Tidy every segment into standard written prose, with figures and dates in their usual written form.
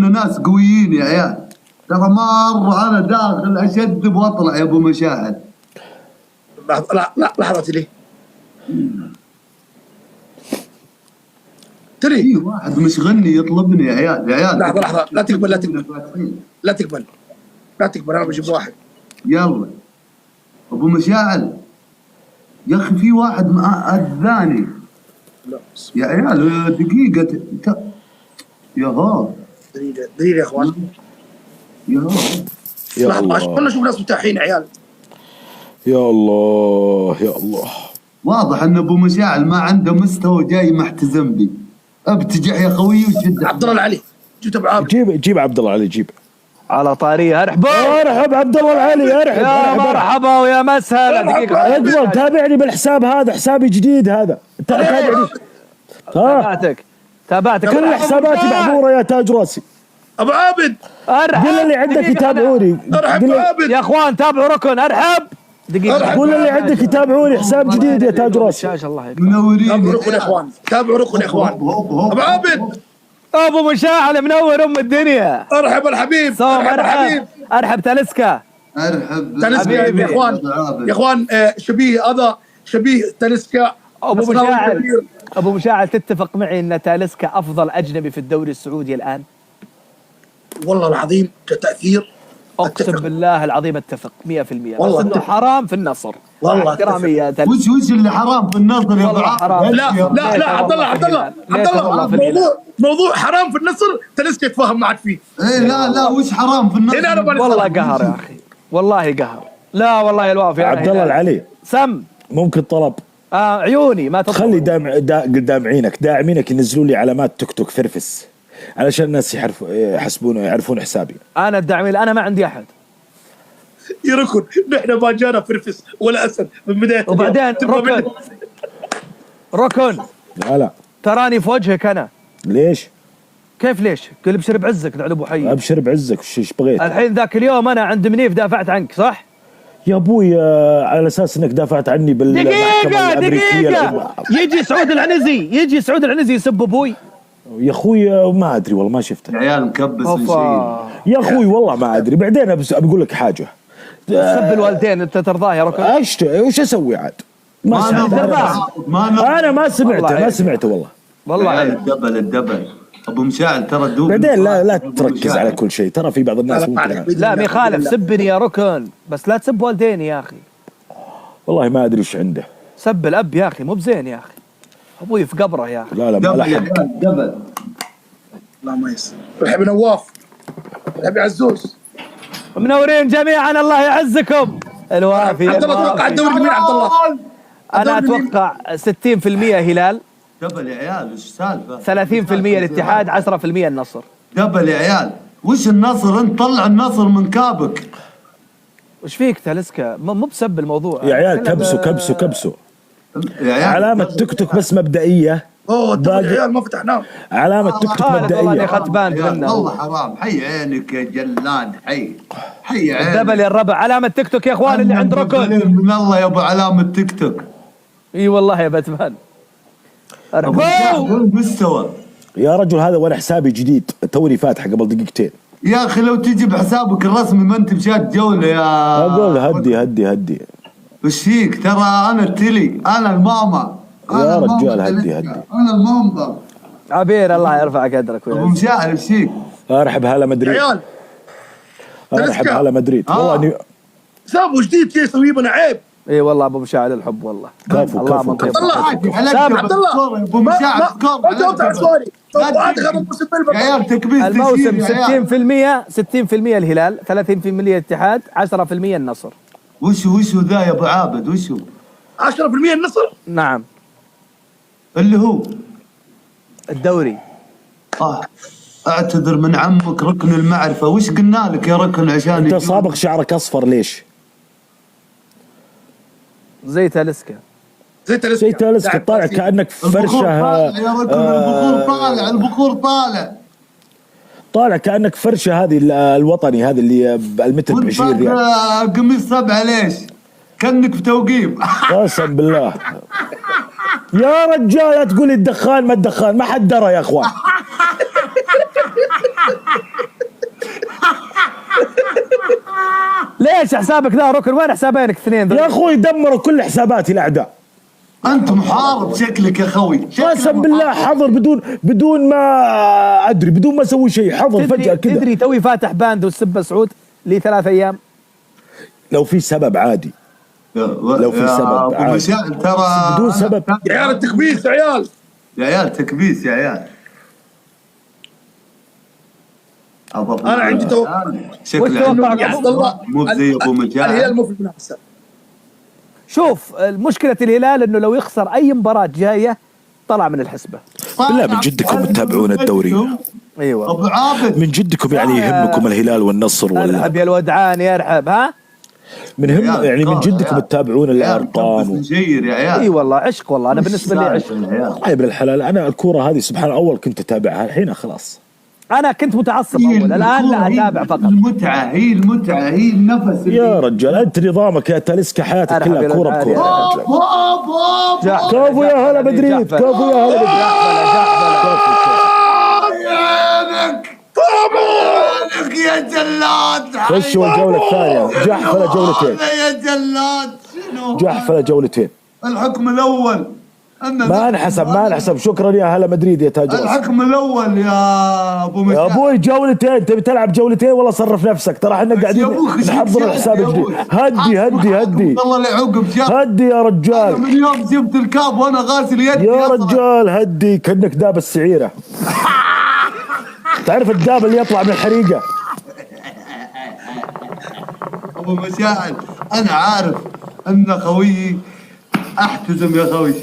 كنا ناس قويين يا عيال. ترى مرة انا داخل اشذب واطلع يا ابو مشاعل. لحظة لي في واحد مشغلني يطلبني يا عيال. يا عيال لحظة لا تقبل انا بجيب واحد. يلا ابو مشاعل يا اخي في واحد اذاني يا عيال. دقيقة يا ها دليل يا اخوان. يا ها يا الله كنا نشوف ناس متاحين عيال. يا الله يا الله. واضح ان ابو مشاعل ما عنده مستوى جاي محتزم بي. ابتجح يا خوي وشد. عبد الله العلي جبت ابو عابد. جيب عبد الله العلي. جيب على طاريه. ارحب عبد الله العلي. ارحب يا مرحبا ويا مسهلا. دقيقه اقبل تابعني بالحساب هذا. حسابي جديد هذا. تابعني. تابعتك كل حساباتي محظوره يا تاج راسي. ابو عابد قول اللي عندك يتابعوني. ارحب ابو عابد يا اخوان. تابعوا ركن. ارحب دقيقه. قول اللي عندك يتابعوني. حساب جديد يا تاج راسي. منورين. تابعوا ركن يا اخوان. تابعوا ركن يا اخوان. ابو عابد ابو مشاعل منور الدنيا. ارحب الحبيب. ارحب تاليسكا. ارحب تاليسكا يا اخوان. يا اخوان شبيه هذا شبيه تاليسكا. ابو مشاعل تتفق معي ان تاليسكا افضل اجنبي في الدوري السعودي الان؟ والله العظيم كتاثير اقسم بالله العظيم اتفق 100%. والله بس انه حرام في النصر. والله كرامي يا وش اللي حرام في النصر يا ابو عابد؟ لا عبد الله موضوع حرام في النصر تاليسكا يتفاهم معك فيه. ايه لا وش حرام في النصر؟ والله قهر يا اخي. والله قهر. لا والله الوافي. عبد الله العلي سم ممكن طلب. عيوني ما تطلب. خلي قدام عينك داعمينك ينزلوا لي علامات توك توك فرفس علشان الناس يعرفون حسابي. انا الداعمين انا ما عندي احد. يا ركن نحن ما جانا فرفس ولا اسد من بدايه. وبعدين ركن لا تراني في وجهك انا. ليش؟ كيف ليش؟ قل ابشر بعزك ذا ابو حي. ابشر بعزك. وش بغيت؟ الحين ذاك اليوم انا عند منيف دافعت عنك صح؟ يا ابوي على اساس انك دافعت عني بالمحكمة الامريكيه. دقيقة يجي سعود العنزي يسب ابوي. يا اخوي ما ادري والله ما شفته. يا عيال مكبس يا اخوي والله ما ادري. بعدين بقول لك حاجه. سب الوالدين انت ترضاه يا ركن؟ وش اسوي عاد؟ انا ما سمعته والله. الدبل ابو مشاعل ترى دوب. بعدين لا تركز على كل شيء. ترى في بعض الناس ممكن. لا ما يخالف سبني يا ركن بس لا تسب والديني يا اخي. والله ما ادري وش عنده. سب الاب يا اخي مو بزين يا اخي. ابوي في قبره يا اخي. لا ما له حق. دبل. لا ما يصير. رحب نواف. رحب عزوز. منورين جميعا الله يعزكم. الوافي عبد الله اتوقع الدوري مين عبد الله؟ انا اتوقع 60% هلال. دبل يا عيال وش السالفه؟ 30% الاتحاد 10% النصر. دبل يا عيال وش النصر؟ انت طلع النصر من كابك. وش فيك تاليسكا؟ مو بسب الموضوع يا عيال. كبسوا يا عيال. علامة توك توك بس مبدئية. يا عيال ما فتحناه. علامة توك توك مبدئية. والله اخذت باند منه. والله حرام. حي عينك يا جلاد. حي عينك. دبل يا الربع. علامة تيك توك يا اخوان اللي عند ركن. من الله يا ابو علامة تيك توك. اي والله يا باتمان. مستوى يا رجل هذا وانا حسابي جديد توني فاتح قبل دقيقتين. يا اخي لو تجي بحسابك الرسمي ما انت بشات جوله يا. اقول هدي. وش فيك؟ ترى انا التلي. انا الماما. يا رجال هدي. انا المنظر. عبير الله يرفع قدرك. ابو مشاعل وش فيك؟ ارحب هلا مدريد. عيال ارحب هلا مدريد. والله اني سابوا جديد كيف يسوي بنا عيب. اي والله ابو مشاعل الحب والله. كفو الله عبد الله ابو مشاعل يا عيال تكبيس. الموسم 60% الهلال 30% الاتحاد 10% النصر. وشو ذا يا ابو عابد؟ وشو 10% النصر؟ نعم اللي هو الدوري. اعتذر من عمك ركن المعرفة. وش قلنا لك يا ركن عشان انت صابغ شعرك اصفر ليش؟ زي تاليسكا. طالع كأنك فرشة. يا ركن البخور طالع كأنك فرشة هذه الوطني هذه اللي المتر ب 20 ريال. قميص 7 ليش؟ كأنك في توقيف. قسم بالله يا رجال لا تقول الدخان ما حد درى يا اخوان. ليش حسابك ذا ركن؟ وين حسابينك اثنين يا اخوي دمروا كل حساباتي الاعداء. انت محارب شكلك يا خوي. قسم بالله حظر بدون ما ادري، بدون ما اسوي شيء، حظر فجأة كذا. تدري توي فاتح باند والسبه سعود لي 3 ايام. لو في سبب عادي، لو في سبب عادي، ترى بدون سبب. يا عيال التكبيس يا عيال، يا عيال تكبيس يا عيال. انا عندي توقع. شكله يا عبد الله مو زي ابو مجاهد. الهلال مو في المنافسه. شوف مشكله الهلال انه لو يخسر اي مباراه جايه طلع من الحسبه. بالله من جدكم تتابعون الدوري؟ ايوه ابو عابد من جدكم يعني يهمكم الهلال والنصر ولا؟ ارحب يا الودعان يرحب. ها يعني من جدكم تتابعون الارقام مشير يا عيال. اي والله عشق، والله انا بالنسبه لي عشق. طيب الحلال، انا الكوره هذه سبحان الله اول كنت اتابعها، الحين خلاص. انا كنت متعصب اول، الان لا اتابع فقط. المتعه هي النفس. يا رجال انت نظامك يا تاليسكا حياتك كلها كوره بكوره. كفو يا هلا مدريد، كفو يا هلا مدريد. يا جلاد خشوا الجولة الثانية، جحفلة جولتين. يا جلاد جحفلة جولتين. الحكم الأول ما انحسب. شكرا يا هلا مدريد يا تاج راس. الحكم الأول يا أبو مشاهد. يا أبوي جولتين، تبي تلعب جولتين والله صرف نفسك، ترى احنا قاعدين نحضر الحساب الجديد. هدي والله العقب هدي يا رجال. من يوم جبت الكاب وأنا غاسل يدي يا رجال هدي، كأنك داب السعيرة. تعرف الداب اللي يطلع من الحريقة. أبو مشاهد أنا عارف أن خويي احتزم يا خوي.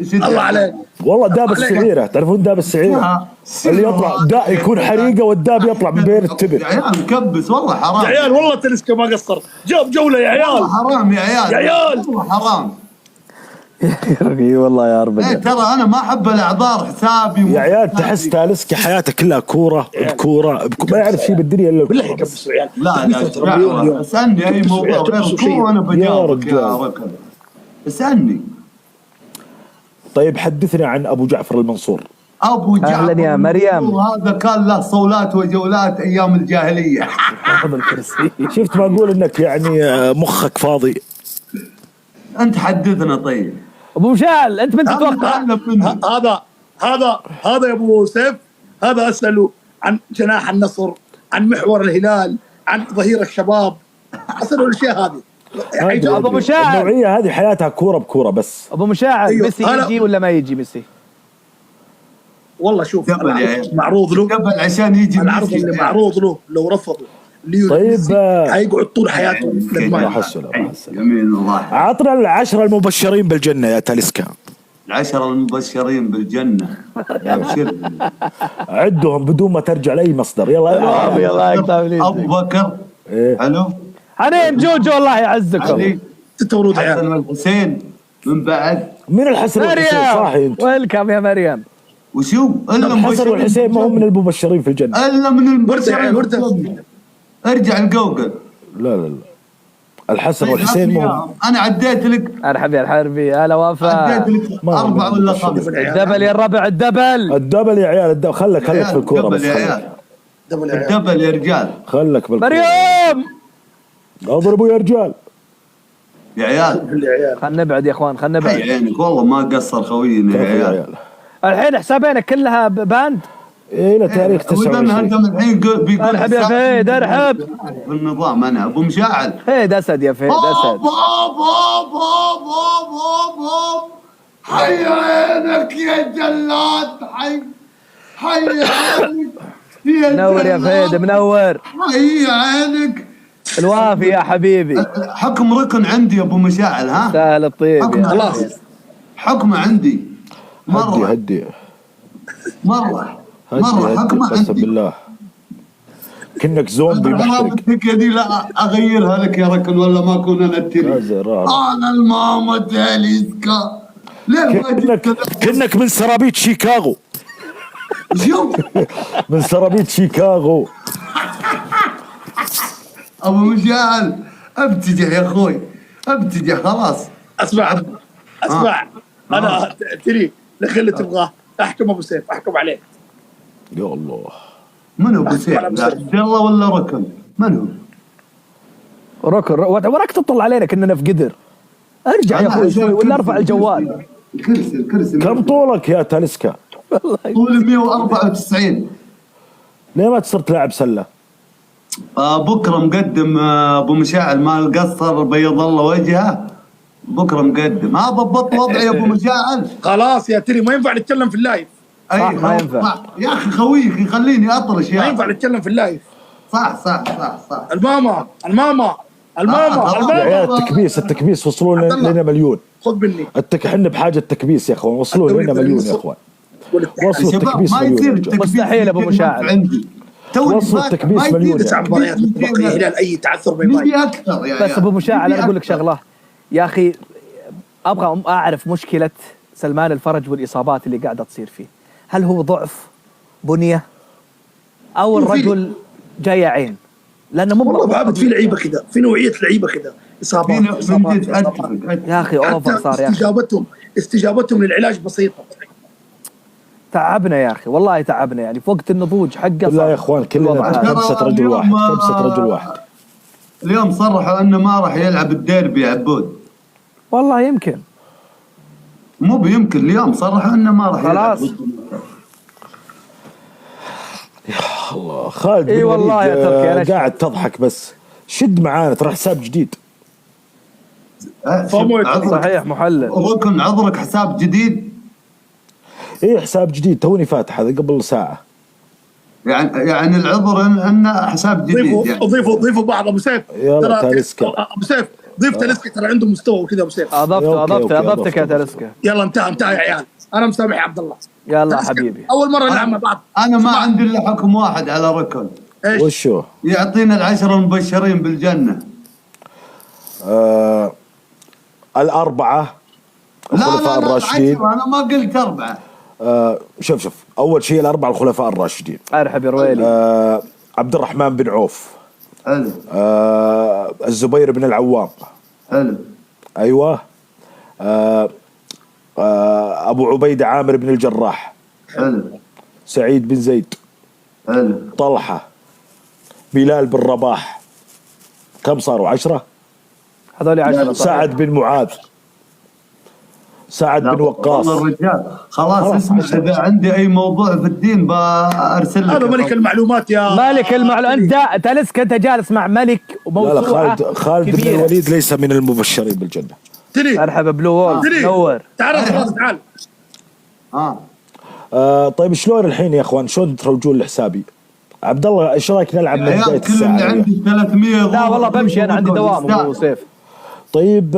شد الله عليك والله داب السعيرة، تعرفون داب السعيرة اللي يطلع يكون حريقة والداب يطلع من بين التبن. يا عيال مكبس والله حرام يا عيال، والله تلسكا ما قصر، جاب جولة يا عيال. والله حرام يا عيال، يا عيال والله حرام. والله يا رب. ترى انا ما احب الاعذار، حسابي يا عيال تحس تالسكا حياته كلها كوره بكوره، ما يعرف شيء بالدنيا الا بالله الكوره. يكبسوا يا عيال. لا اسالني اي موضوع غير الكوره وانا بجاوبك يا ركب. اسالني. طيب حدثنا عن ابو جعفر المنصور. ابو جعفر اهلا يا مريم. هذا كان له صولات وجولات ايام الجاهليه. شفت ما اقول انك يعني مخك فاضي. انت حدثنا. طيب ابو مشعل انت من تتوقع؟ هذا يا ابو سيف، هذا اساله عن جناح النصر، عن محور الهلال، عن ظهير الشباب، اساله الاشياء هذه. ابو مشاعر النوعيه هذه حياتها كوره بكوره بس. ابو مشاعر أيوه. ميسي يجي ولا ما يجي ميسي؟ والله شوف جبل معروض له، جبل عشان يجي العرض اللي معروض له لو رفضوا طيب حيقعد طول حياته. جميل الله. عطنا ال10 المبشرين بالجنه يا تاليسكا. 10 المبشرين بالجنه. عدهم بدون ما ترجع لاي مصدر. يلا ابو بكر. حلو. حنين جوجو الله يعزكم. تتورود عيال. حسن والحسين من بعد. من الحسن والحسين صاحي انت. ويلكم يا مريم. وشو الا الحسن والحسين ما هم من المبشرين في الجنه. الا من المبشرين. ارجع الجوجل. لا الحسن والحسين ما هم. انا عديت لك. ارحب يا الحربي. هلا وفاء. عديت لك 4 ولا 5. الدبل يا الربع. الدبل يا عيال الدبل. خلك في الكوره بس. الدبل يا رجال. خلك بالكوره. مريم اضربوا يا رجال. يا عيال خلنا نبعد يا اخوان، خلنا نبعد. عينك والله ما قصر خوينا يا عيال. الحين حسابينك كلها باند الى تاريخ 29. الحين بيقول ارحب يا فهد. ارحب بالنظام. انا ابو مشاعل. فهد اسد يا فهد اسد. حي عينك يا جلاد. حي عينك منور يا فهد منور. حي عينك الوافي يا حبيبي. حكم ركن عندي يا ابو مشاعل. ها سهل الطيب. خلاص حكمه عندي. هدي مرة حكمه قسم بالله كأنك زومبي محترق. دي لا اغيرها لك يا ركن ولا ما اكون انا التري. انا الماما تاليسكا. كأنك من سرابيت شيكاغو. شوف من سرابيت شيكاغو. ابو مشاعل ابتجح يا اخوي، ابتجح خلاص. اسمع انا تري لك اللي تبغاه. احكم ابو سيف، احكم عليه. يا الله من هو ابو سيف؟ عبد الله ولا ركن؟ من هو؟ ركن وراك تطلع علينا كأننا في قدر. ارجع يا اخوي شوي ولا ارفع الجوال. الكرسي كم طولك يا تاليسكا؟ طولي 194. ليه ما تصير تلعب سله؟ بكره مقدم ابو مشاعل مال قصر بيض الله وجهه. بكره مقدم ضبط وضعي يا ابو مشاعل. خلاص يا تري ما ينفع نتكلم في اللايف. صح ما ينفع يا اخي خويك يخليني اطرش يا ما ينفع نتكلم في اللايف. صح. الماما يا عيال التكبيس وصلوا لنا مليون. خذ مني. احنا بحاجه تكبيس يا اخوان، وصلوا لنا مليون يا اخوان. وصلوا التكبيس ما مليون. يصير مستحيل ابو مشاعل. وصلوا التكبيس مليون. 9 مباريات متبقيه الهلال اي تعثر نبي اكثر يا بس ابو مشاعل انا اقول لك شغله يا اخي، ابغى اعرف مشكله سلمان الفرج والاصابات اللي قاعده تصير فيه. هل هو ضعف بنيه او الرجل جاي عين؟ لانه مو والله في لعيبه كذا، في نوعيه لعيبه كذا اصابات يا اخي اوفر صار يا اخي. استجابتهم للعلاج بسيطه. تعبنا يا اخي والله تعبنا، يعني في وقت النضوج حقه. لا يا اخوان كلنا كبسه رجل واحد. اليوم صرحوا انه ما راح يلعب الديربي يا عبود. والله يمكن مو بيمكن، اليوم صرحوا انه ما راح يلعب. خلاص يا الله خالد اي والله يا تركي انا قاعد تضحك بس. شد معانا ترى حساب جديد. صحيح محلل ركن عذرك حساب جديد. ايه حساب جديد توني فاتح هذا قبل ساعه. يعني العذر انه حساب جديد. يعني ضيفوا بعض ابو سيف. يلا تاليسكا ابو سيف ضيف تاليسكا ترى عنده مستوى وكذا. ابو سيف اضفتك يا تاليسكا. يلا انتهى يا عيال، انا مسامح يا عبد الله. يلا حبيبي اول مره نلعب مع بعض. انا ما عندي الا حكم واحد على ركن. ايش؟ وشو؟ يعطينا ال10 المبشرين بالجنه. الأربعة الخلفاء الراشدين. أنا ما قلت 4. شوف أول شيء الأربعة الخلفاء الراشدين. ارحب يا رويلي. عبد الرحمن بن عوف. حلو. الزبير بن العوام. حلو. أيوة. أبو عبيدة عامر بن الجراح. حلو. سعيد بن زيد. حلو. طلحة. بلال بن رباح. كم صاروا 10؟ هذول 10. سعد بن معاذ. سعد بن وقاص. الرجال خلاص اسمع، اذا عندي اي موضوع في الدين بارسل لك. هذا ملك المعلومات يا ملك المعلومات. انت تاليسكا انت جالس مع ملك وموسوعه. لا خالد بن الوليد ليس من المبشرين بالجنه. مرحبا بلو وول نور. تعال خلاص تعال. طيب شلون الحين يا اخوان، شلون تروجون لحسابي؟ عبد الله ايش رايك نلعب من بدايه الساعه؟ اللي عندي 300. لا والله بمشي انا عندي دوام ابو سيف. طيب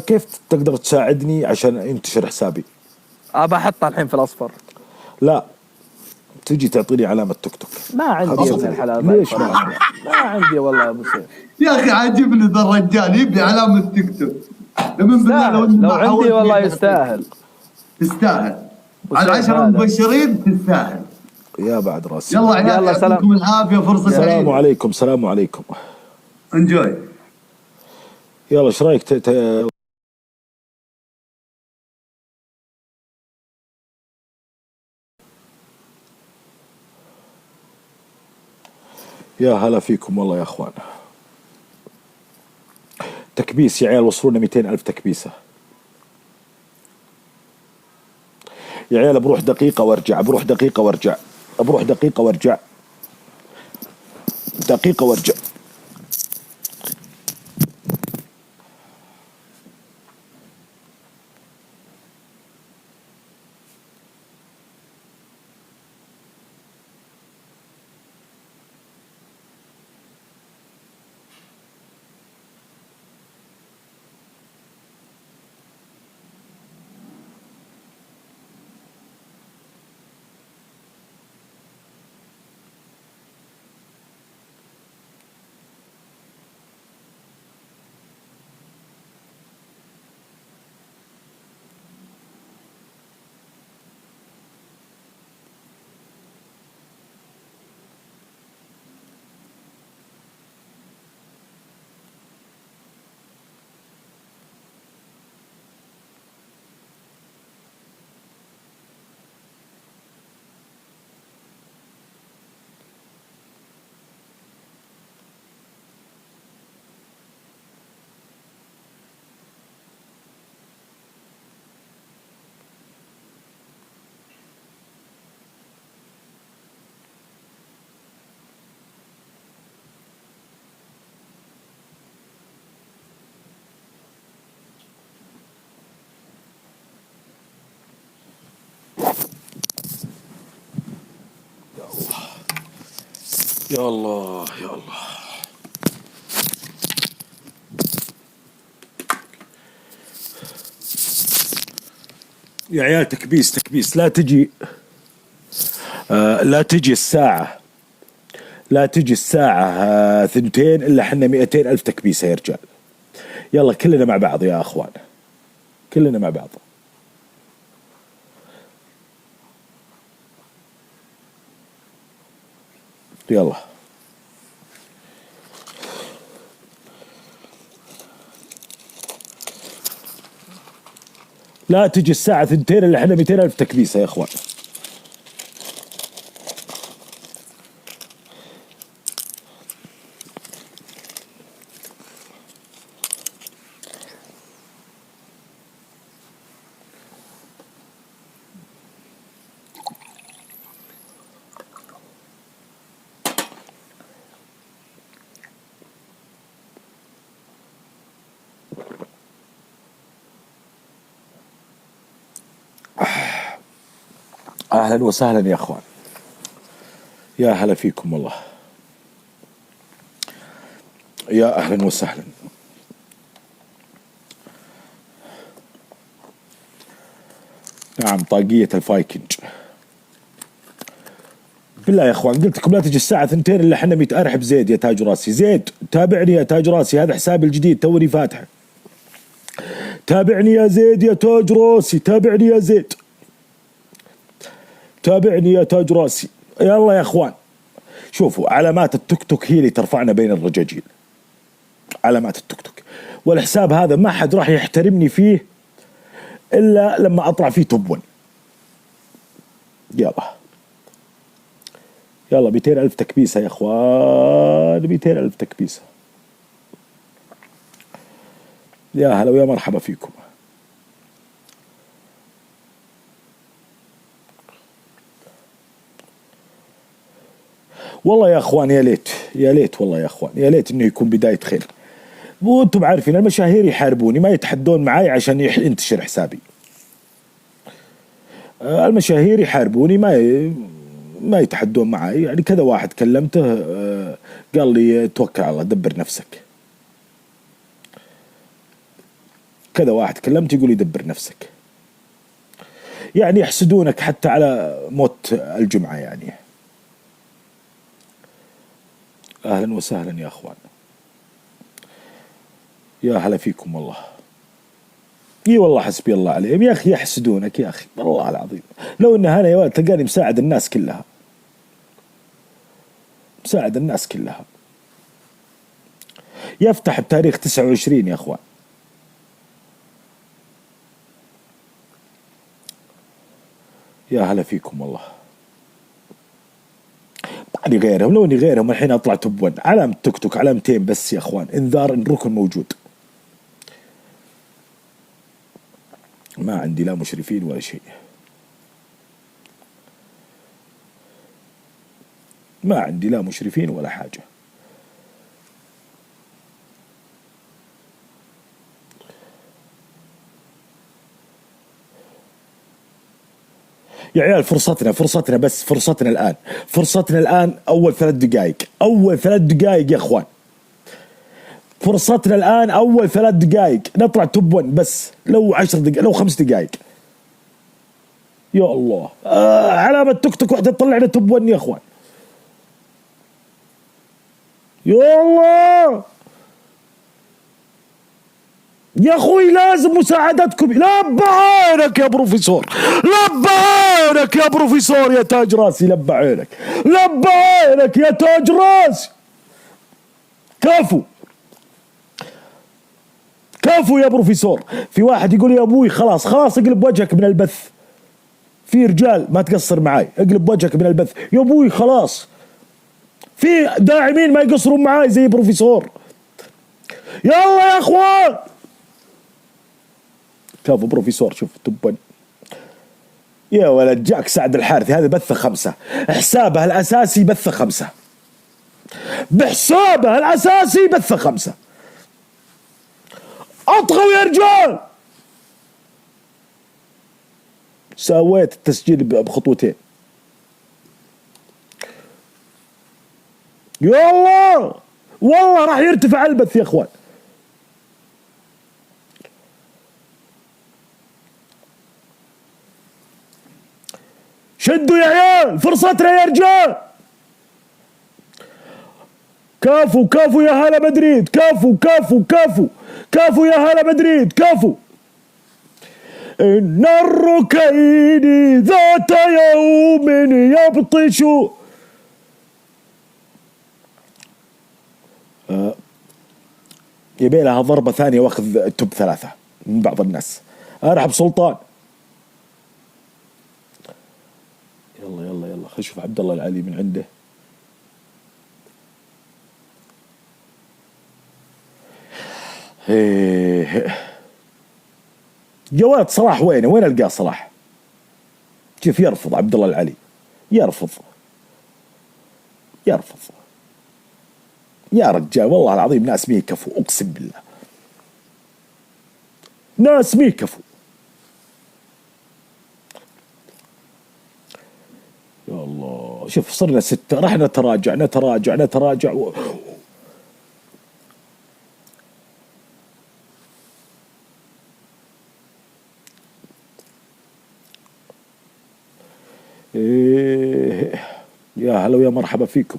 كيف تقدر تساعدني عشان ينتشر حسابي؟ ابى احطها الحين في الاصفر. لا تجي تعطيني علامه توك توك. ما عندي يا ابن الحلال. ليش ما عندي والله يا ابو سيف. يا اخي عاجبني ذا الرجال يبي علامه تيك توك. لو عندي والله يستاهل. تستاهل. على 10 المبشرين تستاهل. يا بعد راسي. يلا عيال يعطيكم العافيه، فرصه سعيده. السلام عليكم. السلام عليكم. انجوي. يلا ايش رايك يا هلا فيكم والله يا اخوان. تكبيس يا عيال، وصلونا 200,000 تكبيسه يا عيال. بروح دقيقه وارجع. دقيقه وارجع. يا الله يا الله. يا عيال تكبيس تكبيس. لا تجي لا تجي الساعة، لا تجي الساعة 2 إلا حنا 200 ألف تكبيسة يا رجال. يلا كلنا مع بعض يا أخوان، كلنا مع بعض. يلا لا تجي الساعة 2 إلا حنا 200 ألف تكبيسة يا أخوان. أهلا وسهلا يا أخوان، يا هلا فيكم والله، يا أهلا وسهلا. نعم طاقية الفايكنج. بالله يا اخوان قلت لكم لا تجي الساعة 2 الا احنا 100. ارحب زيد يا تاج راسي. زيد تابعني يا تاج راسي، هذا حسابي الجديد توني فاتحه. تابعني يا زيد يا تاج راسي، تابعني يا زيد، تابعني يا تاج راسي. يلا يا اخوان شوفوا، علامات التوك توك هي اللي ترفعنا بين الرجاجيل، علامات التوك توك. والحساب هذا ما حد راح يحترمني فيه الا لما اطلع فيه توب 1. يلا يلا 200 ألف تكبيسة يا اخوان، 200 ألف تكبيسة. يا هلا ويا مرحبا فيكم. والله يا اخوان يا ليت يا ليت، والله يا اخوان يا ليت انه يكون بداية خير. وانتم عارفين المشاهير يحاربوني، ما يتحدون معي عشان ينتشر حسابي. المشاهير يحاربوني، ما يتحدون معي. يعني كذا واحد كلمته قال لي توكل على الله دبر نفسك. كذا واحد كلمت يقول لي دبر نفسك. يعني يحسدونك حتى على موت الجمعة يعني. أهلا وسهلا يا أخوان، يا هلا فيكم والله. اي والله حسبي الله عليهم يا اخي، يحسدونك يا اخي والله العظيم. لو ان انا يا ولد تلقاني مساعد الناس كلها، مساعد الناس كلها. يفتح بتاريخ 29 يا اخوان. يا هلا فيكم والله. ماني غيرهم، لو اني غيرهم الحين اطلع توب 1. علامة توك توك علامتين بس يا اخوان، انذار ان الركن موجود. ما عندي لا مشرفين ولا شيء، ما عندي لا مشرفين ولا حاجة. يا عيال فرصتنا بس، فرصتنا الآن، فرصتنا الآن. أول 3 دقائق، أول 3 دقائق يا أخوان، فرصتنا الآن. أول 3 دقائق نطلع توب 1 بس، لو 10 دقائق لو 5 دقائق. يا الله علامة توك توك واحدة تطلعنا توب 1 يا أخوان. يا الله يا اخوي لازم مساعدتكم. لبى عينك يا بروفيسور، لبى عينك يا بروفيسور يا تاج راسي، لبى عينك، لبى عينك يا تاج راسي. كفو كفو يا بروفيسور. في واحد يقول يا ابوي خلاص خلاص اقلب وجهك من البث. في رجال ما تقصر معاي، اقلب وجهك من البث يا ابوي خلاص. في داعمين ما يقصرون معاي زي بروفيسور. يلا يا اخوان كفو بروفيسور. شوف توب 1 يا ولد. جاك سعد الحارثي هذا بث 5، حسابه الاساسي بث 5، بحسابه الاساسي بث 5. اطغوا يا رجال. سويت التسجيل بخطوتين. يا الله والله راح يرتفع البث يا اخوان. شدوا يا عيال فرصتنا يا رجال. كافو كافو يا هلا مدريد، كافو كافو كافو كافو يا هلا مدريد، كافو. إن الركين ذات يوم يبطش. يبي لها ضربة ثانية واخذ التوب 3 من بعض الناس. ارحب سلطان. يلا يلا يلا خلينا نشوف عبد الله العلي من عنده. جواد صلاح وينه؟ وين القاه صلاح؟ كيف يرفض عبد الله العلي؟ يرفض يا رجال والله العظيم ناس مي كفو، اقسم بالله ناس مي كفو. يا الله شوف صرنا 6 راح نتراجع نتراجع نتراجع إيه يا هلا ويا مرحبا فيكم.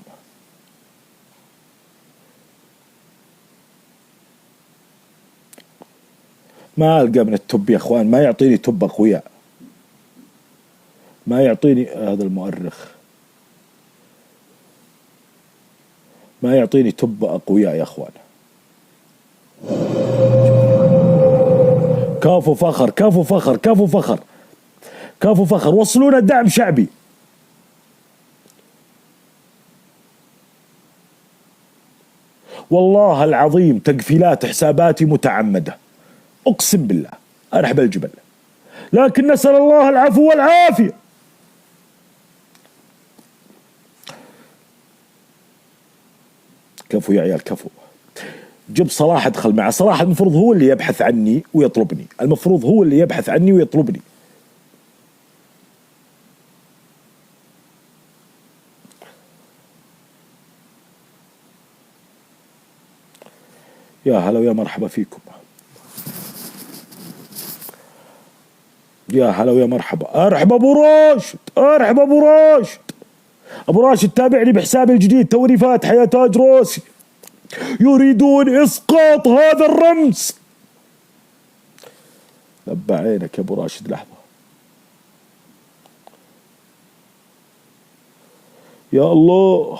ما القى من التوب يا اخوان، ما يعطيني توب اقوياء، ما يعطيني هذا المؤرخ، ما يعطيني توب اقوياء يا اخوان. كافو فخر كافو فخر كافو فخر كافو فخر، وصلونا دعم شعبي. والله العظيم تقفيلات حساباتي متعمدة اقسم بالله ارحب الجبل، لكن نسأل الله العفو والعافية. كفو يا عيال كفو. جب صلاح ادخل معه. صلاح المفروض هو اللي يبحث عني ويطلبني، المفروض هو اللي يبحث عني ويطلبني. يا هلا ويا مرحبا فيكم. يا هلا ويا مرحبا. ارحب ابو راشد، ارحب ابو راشد. ابو راشد تابعني بحسابي الجديد توني فاتح يا تاج روسي. يريدون اسقاط هذا الرمز. لبى عينك يا ابو راشد لحظة. يا الله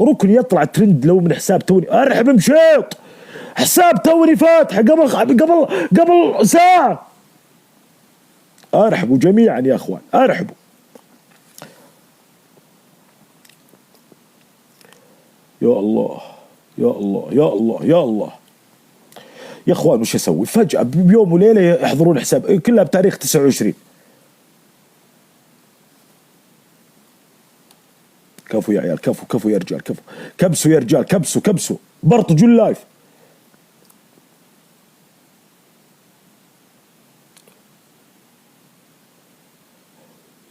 ركن يطلع ترند لو من حساب توني. ارحب مشيط، حساب توني فاتحه قبل ساعة. ارحبوا جميعا يا اخوان ارحبوا. يا الله يا الله يا الله يا الله يا اخوان وش اسوي؟ فجأة بيوم وليلة يحضرون حساب كلها بتاريخ 29. كفو يا عيال كفو كفو يا رجال كفو. كبسوا يا رجال كبسوا كبسوا برطجوا اللايف.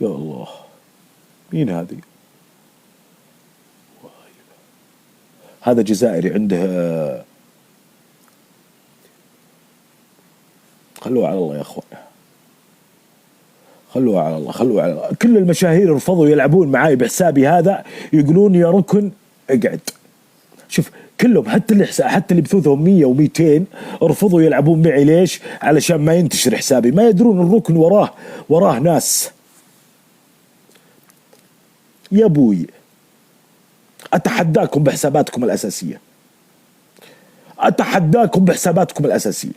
يا الله مين هذه؟ هذا جزائري عنده. خلوه على الله يا اخوان، خلوه على الله خلوه على الله. كل المشاهير رفضوا يلعبون معاي بحسابي هذا، يقولون يا ركن اقعد. شوف كلهم حتى اللي بثوثهم 100 و200 رفضوا يلعبون معي. ليش؟ علشان ما ينتشر حسابي، ما يدرون الركن وراه ناس. يا ابوي اتحداكم بحساباتكم الاساسيه، اتحداكم بحساباتكم الاساسيه.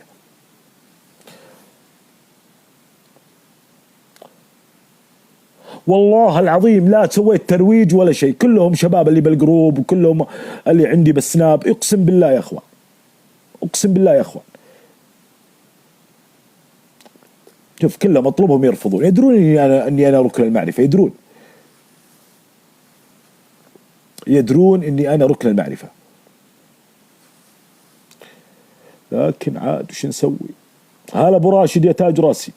والله العظيم لا سويت ترويج ولا شيء، كلهم شباب اللي بالجروب وكلهم اللي عندي بالسناب. اقسم بالله يا اخوان اقسم بالله يا اخوان. شوف كلهم اطلبهم يرفضون، يدرون اني انا ركن المعرفه، يدرون اني انا ركن المعرفة، لكن عاد وش نسوي؟ هلا ابو راشد يا تاج راسي.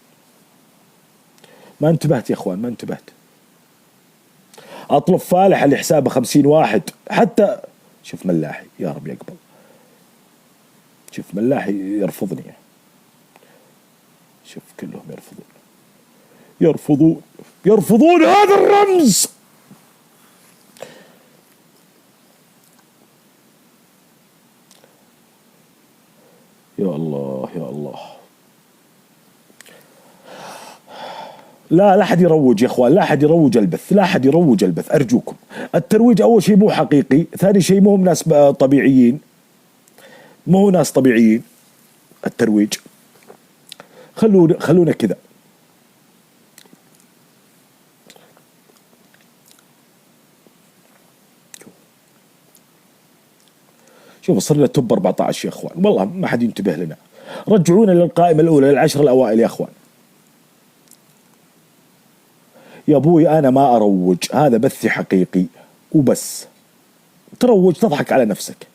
ما انتبهت يا اخوان ما انتبهت. اطلب فالح اللي حسابه 50 واحد حتى. شوف ملاحي يا رب يقبل، شوف ملاحي يرفضني، شوف كلهم يرفضون هذا الرمز. يا الله يا الله. لا أحد يروج يا اخوان، لا أحد يروج البث، لا أحد يروج البث ارجوكم. الترويج اول شيء مو حقيقي، ثاني شيء مو هم ناس طبيعيين، مو ناس طبيعيين الترويج. خلونا كذا. شوف صرنا توب 14 يا اخوان، والله ما حد ينتبه لنا. رجعونا للقائمة الأولى، للعشر الأوائل يا اخوان. يا ابوي انا ما اروج، هذا بثي حقيقي وبس. تروج تضحك على نفسك،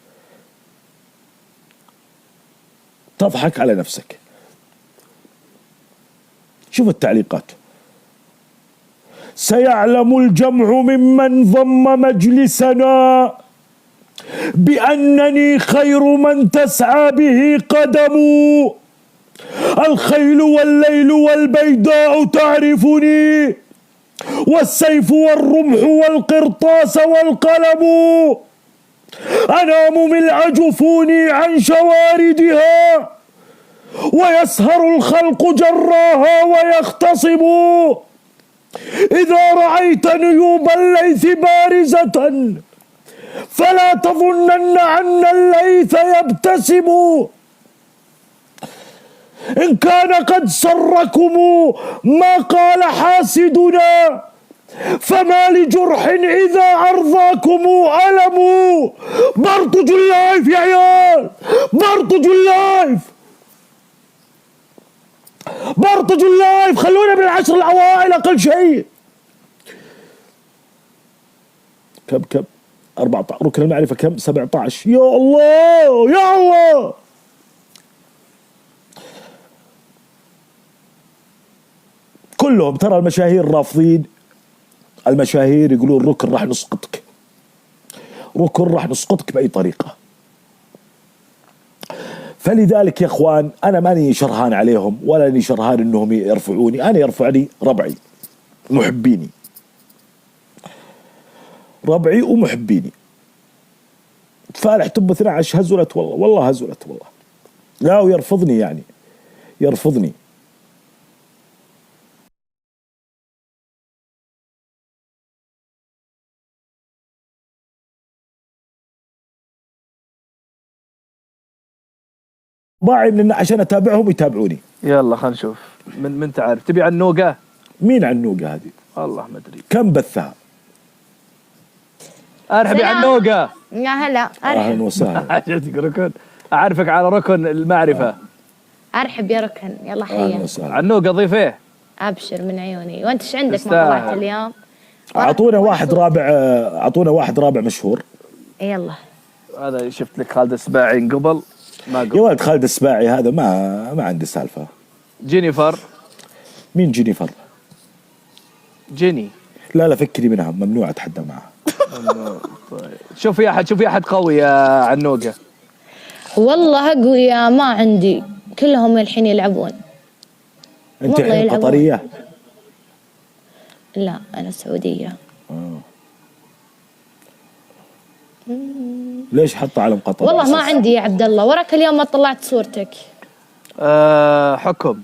تضحك على نفسك. شوف التعليقات: سيعلم الجمع ممن ضم مجلسنا بأنني خير من تسعى به قدم، الخيل والليل والبيداء تعرفني، والسيف والرمح والقرطاس والقلم، أنام ملع جفوني عن شواردها، ويسهر الخلق جراها ويختصم، إذا رأيت نيوب الليث بارزة فلا تظنن أن الليث يبتسم، إن كان قد سركم ما قال حاسدنا فما لجرح إذا أرضاكم ألم. برطج اللايف يا عيال، برطج اللايف، برطج اللايف، خلونا من العشر الأوائل أقل شيء. كم 14 ركن المعرفة، كم 17. يا الله يا الله. كلهم ترى المشاهير رافضين، المشاهير يقولون ركن راح نسقطك، ركن راح نسقطك بأي طريقة. فلذلك يا اخوان انا ماني شرهان عليهم ولا اني شرهان انهم يرفعوني، انا يرفعني ربعي محبيني، ربعي ومحبيني. فالح تب 12 هزلت والله، والله هزلت والله. لا ويرفضني يعني، يرفضني. باعي من عشان اتابعهم يتابعوني. يلا خلينا نشوف من تعرف. تبي عنوقة؟ مين عنوقة هذه؟ والله ما ادري. كم بثها؟ ارحبي عنوقة. يا هلا. اهلا وسهلا. عجبتك ركن؟ اعرفك على ركن المعرفة. ارحب يا ركن، يلا اهلا حيا. وسهلا. عنوقة ضيفيه. ابشر من عيوني. وانت ايش عندك؟ ما تستاهل. طلعت اليوم. اعطونا واحد رابع، اعطونا واحد رابع مشهور. يلا. هذا شفت لك خالد السباعي قبل ما يا قبل. ولد خالد السباعي هذا ما عندي سالفة. جينيفر. مين جينيفر؟ جيني. لا فكري منها، ممنوع اتحدى معها. طيب. شوفي احد قوي يا عنوقة. والله اقوياء ما عندي، كلهم الحين يلعبون. انت والله الحين يلعبون. قطرية؟ لا انا سعودية. ليش حط علم قطر؟ والله ما عندي يا عبد الله، وراك اليوم ما طلعت صورتك. حكم.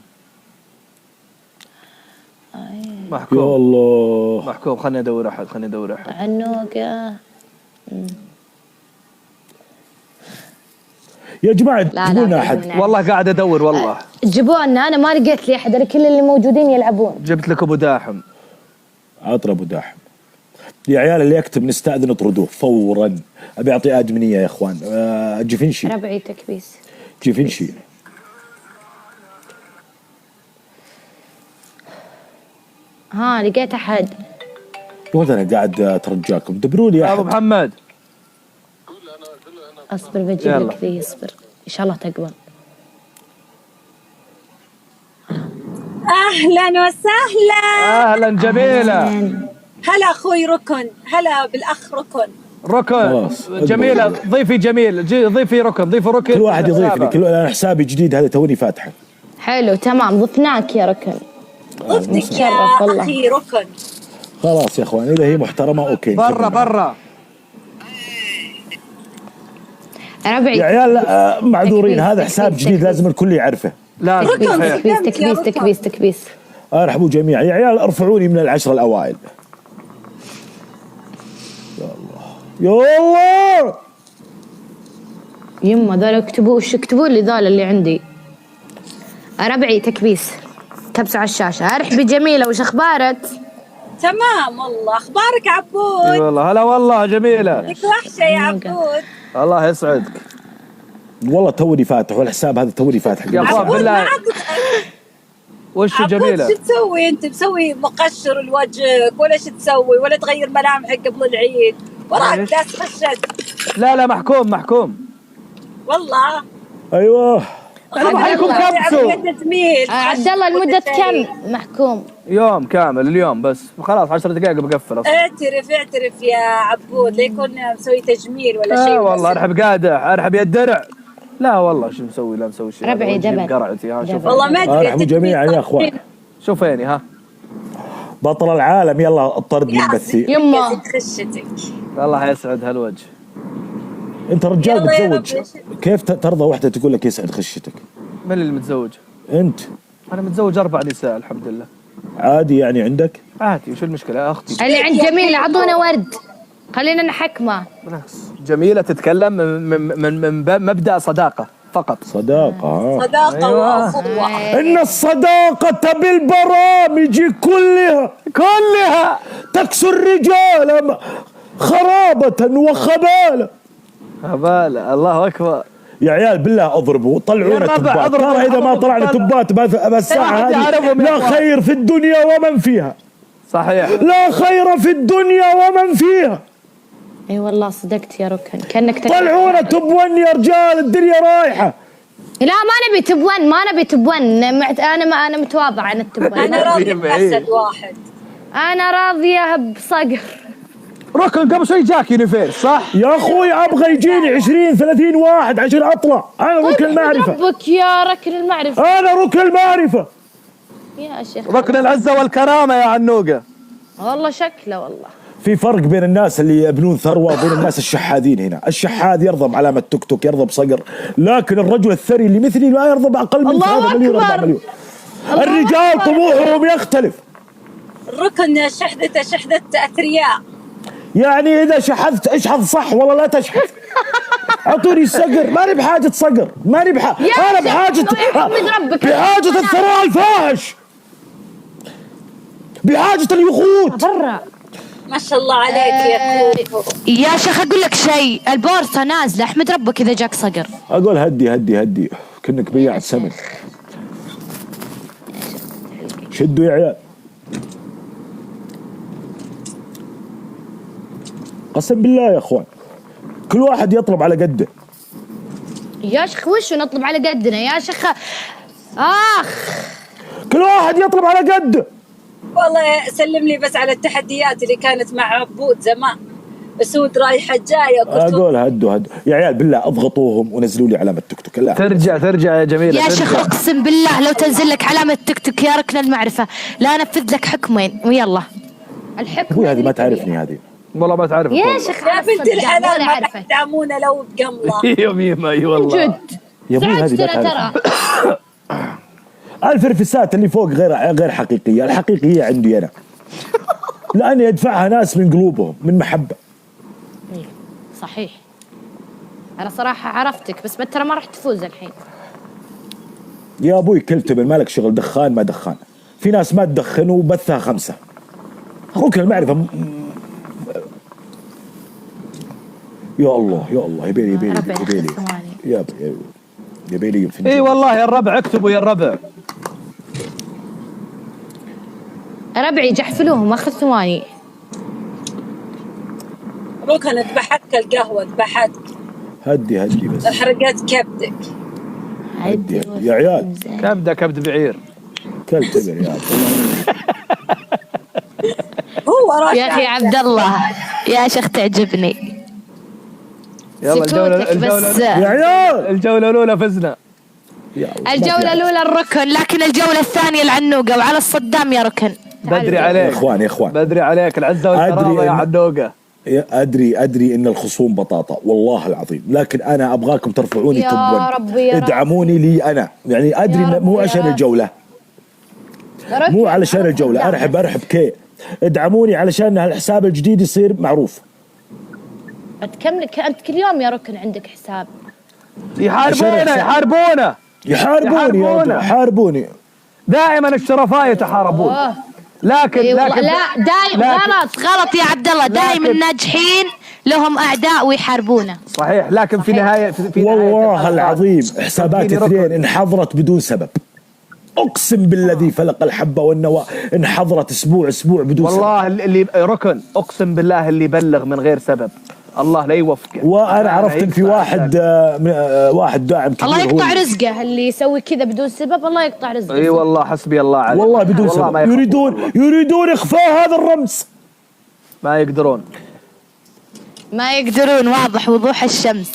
يا محكوم. الله. محكوم. خليني ادور احد. عنوقة. يا جماعة لا، جيبوا لنا لا، احد. بدون. والله قاعد ادور والله. جيبوا لنا، انا ما لقيت لي احد، أنا كل اللي موجودين يلعبون. جبت لك ابو داحم. عطر ابو داحم. يا عيال اللي يكتب نستأذن اطردوه فورا. ابي اعطي ادمنية يا اخوان. جيفنشي. ربعي تكبيس. جيفنشي. ها لقيت احد. وين انا قاعد اترجاكم دبروا لي ابو احد. محمد. اصبر بجيب يلا. لك ذي، اصبر ان شاء الله تقبل. اهلا وسهلا. اهلا جميلة. هلا اخوي ركن، هلا بالاخ ركن. ركن خلاص. جميله، ضيفي جميل، ضيفي ركن، ضيفي ركن. كل واحد يضيفني، انا حسابي جديد هذا توني فاتحه. حلو تمام، ضفناك يا ركن. ضفتك يا شرف والله. اخي ركن. خلاص يا اخوان، اذا هي محترمه اوكي. برا ربعي يا عيال معذورين، هذا حساب جديد لازم الكل يعرفه. لازم تكبيس تكبيس تكبيس تكبيس. ارحبوا جميعا يا عيال، ارفعوني من العشر الاوائل. يا الله يا الله. يما ذول اكتبوا لي ذول اللي عندي. ربعي تكبيس، كبسوا على الشاشة. ارحبي جميلة، وش اخبارك؟ تمام والله، اخبارك عبود؟ اي والله، هلا والله جميله. لك وحشه يا عبود. الله يسعدك. والله توني فاتح، والحساب هذا توني فاتح. يا اخوان عبود بالله، وش عبود جميله؟ شو تسوي انت؟ مسوي مقشر لوجهك ولا شو تسوي؟ ولا تغير ملامحك قبل العيد؟ وراك ناس خشت. لا محكوم والله ايوه حرام عليكم كبسوا. عبد الله لمدة كم محكوم؟ يوم كامل اليوم بس، خلاص 10 دقائق بقفل اصلا. اعترف يا عبود، ليكون مسوي تجميل ولا شيء. والله ارحب قادح، ارحب يا الدرع. لا والله شو مسوي؟ لا مسوي شيء. ربعي جبل. قرعتي ها، شوف والله ما ادري. ارحبوا جميعا يا اخوان. شوفيني ها، بطل العالم، يلا الطرد من بثي. يما خشتك. الله يسعد هالوجه. انت رجال يلا يا متزوج، رب. كيف ترضى واحده تقول لك يسعد خشتك؟ من اللي متزوج؟ انت انا متزوج 4 نساء الحمد لله. عادي يعني عندك؟ عادي، وش المشكله يا اختي؟ اللي عند جميلة اعطونا ورد، خلينا نحكمه. بالعكس، جميله تتكلم من باب مبدا صداقه فقط. صداقه صداقه أيوة. واخوه. ان الصداقه بالبرامج كلها تكسو الرجال خرابه وخباله. هبالة، الله اكبر. يا عيال بالله اضربوا، طلعونا يا ربع تبات، اضربوا، ترى اذا ما اضربوا، طلعنا طلع. تبات بالساعه واحد هذه يعرفهم يا لا أخوان. خير في الدنيا ومن فيها. صحيح. لا خير في الدنيا ومن فيها. اي والله صدقت يا ركن، كانك طلعونا تبون يا رجال، الدنيا رايحه. لا ما نبي تبون، ما نبي تبون. انا متواضعة عن التبون. انا راضي بحسد واحد. انا راضية بصقر. ركن قبل شوي جاك يونيفير صح؟ يا اخوي ابغى يجيني 20-30 واحد عشان اطلع، انا ركن المعرفه. ربك يا ركن المعرفة. انا ركن المعرفه. يا شيخ ركن العزه والكرامه يا عنوقه. والله شكله والله. في فرق بين الناس اللي يبنون ثروه وبين الناس الشحاذين هنا. الشحاذ يرضى بعلامه توك توك، يرضى بصقر، لكن الرجل الثري اللي مثلي لا يرضى باقل من 3 مليون 4 مليون. الرجال طموحهم يختلف. الركن شحذته شحذة اثرياء. يعني اذا شحذت اشحذ صح، والله لا تشحذ. اعطوني الصقر، ماني بحاجه صقر، ماني انا بحاجه بحاجه الثراء الفاحش، بحاجه اليخوت. برا ما شاء الله عليك يا كوكو. يا شيخ اقول لك شيء، البورصة نازلة، احمد ربك اذا جاك صقر. اقول هدي كأنك بياع سمك. شدوا يا عيال. قسم بالله يا اخوان، كل واحد يطلب على قده. يا شيخ وشو نطلب على قدنا يا شيخ؟ كل واحد يطلب على قده. والله سلم لي بس على التحديات اللي كانت مع عبود زمان، اسود رايحه جايه. اقول هدوا يا عيال بالله، اضغطوهم ونزلوا لي علامه توك توك. لا ترجع يا جميله. يا شيخ اقسم بالله لو تنزل لك علامة تك تك يا ركن المعرفة لا انفذ لك حكمين ويلا. الحكم ابوي هذه ما تعرفني هذه. والله ما تعرف يا شيخ يا بنت الحلال ما عارفة تدعمونا لو بقمله. يوم اي والله جد. يا ابوي هذه ما تعرف. الفرفسات اللي فوق غير حقيقيه، الحقيقيه عندي انا، لاني يدفعها ناس من قلوبهم من محبه. صحيح. انا صراحة عرفتك بس ترى ما راح تفوز الحين. يا ابوي كل تبن، مالك شغل دخان ما دخان. في ناس ما تدخن وبثها 5. اخوك المعرفه يا الله يبيلي يبيلي اي والله يا الربع، اكتبوا يا الربع. ربعي جحفلوهم اخذ ثواني. ركن ذبحتك القهوه، ذبحتك. هدي بس. حرقت كبدك. هدي يا عيال. كبده بعير. كل تبن يا هو راشد. يا اخي عبد الله يا شيخ تعجبني يلا سكوتك بس. يا عيال الجولة الأولى فزنا. يا الله. الجولة الأولى الركن، لكن الجولة الثانية العنوقة، وعلى الصدام يا ركن. بدري يا عليك اخوان يا اخوان، بدري عليك، العزة والكرامة يا عنوقة. ادري ان الخصوم بطاطا والله العظيم، لكن انا ابغاكم ترفعوني يا توب 1. ربي يا رب. ادعموني لي انا، يعني ادري يا رب مو يا عشان رب. الجوله، ركن. مو علشان الجوله، ارحب كي. ادعموني علشان الحساب الجديد يصير معروف. انت كل يوم يا ركن عندك حساب. يحاربونا يحاربوني دائما الشرفاء يتحاربون. أوه. لكن إيه والله، لكن لا دايم غلط يا عبد الله، دايم لكن- الناجحين لهم اعداء ويحاربونه. صحيح، لكن في صحيح. نهاية والله الحلقة العظيم حسابات تديني اثنين ركن. انحضرت بدون سبب، اقسم بالذي فلق الحبه والنوى، انحضرت اسبوع بدون سبب. والله اللي ركن، اقسم بالله اللي يبلغ من غير سبب الله لا يوفقه. وانا عرفت ان في واحد واحد داعم كبير الله هو يقطع رزقه اللي يسوي كذا بدون سبب، الله يقطع رزقه. اي والله حسبي الله عليه. والله بدون والله ما سبب يخافون. يريدون اخفاء هذا الرمز. ما يقدرون. ما يقدرون، واضح وضوح الشمس.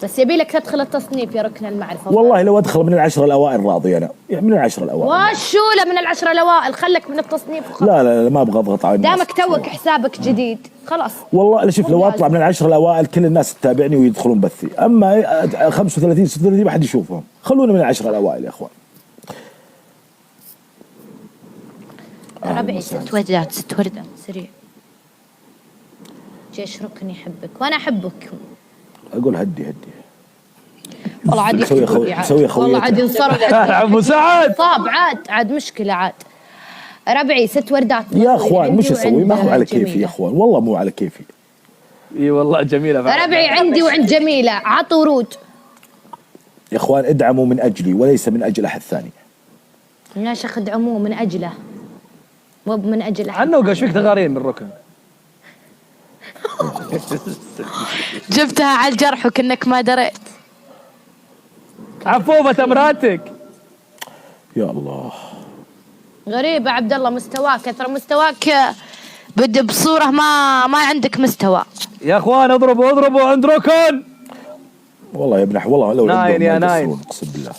بس يبي لك تدخل التصنيف يا ركن المعرفة. والله لو ادخل من العشرة الاوائل راضي انا، يعني من العشرة الاوائل. وشولة من العشرة الأوائل، خلك من التصنيف وخلاص. لا ما ابغى اضغط على الناس. دامك توك حسابك جديد خلاص. والله شوف، لو اطلع من العشرة الاوائل كل الناس تتابعني ويدخلون بثي، اما 35 36 ما حد يشوفهم، خلونا من العشرة الاوائل يا اخوان. ربعي 6 وردات 6 وردات سريع. جيش ركن يحبك وانا احبك. اقول هدي والله عاد سوي خويتك. والله عاد ينصرف. ابو سعد صاب عاد مشكلة عاد. ربعي 6 وردات يا اخوان مش اسوي، ما هو وعند على كيفي جميلة. يا اخوان، والله مو على كيفي. اي والله جميله فعلا. ربعي عندي وعند جميلة، عطوا ورود. يا اخوان ادعموا من اجلي وليس من اجل احد ثاني. يا شيخ ادعموه من اجله مو من اجل احد. عنوقة ايش فيك تغارين من ركن؟ جبتها على الجرح وكأنك ما دريت. عفوفة مراتك. يا الله غريبة عبد الله، مستواك كثر مستواك بدي بصورة ما عندك مستوى. يا اخوان اضربوا عند ركن. والله يا ابن والله لو ناين عندهم يا ما ناين. يقصرون، اقسم بالله.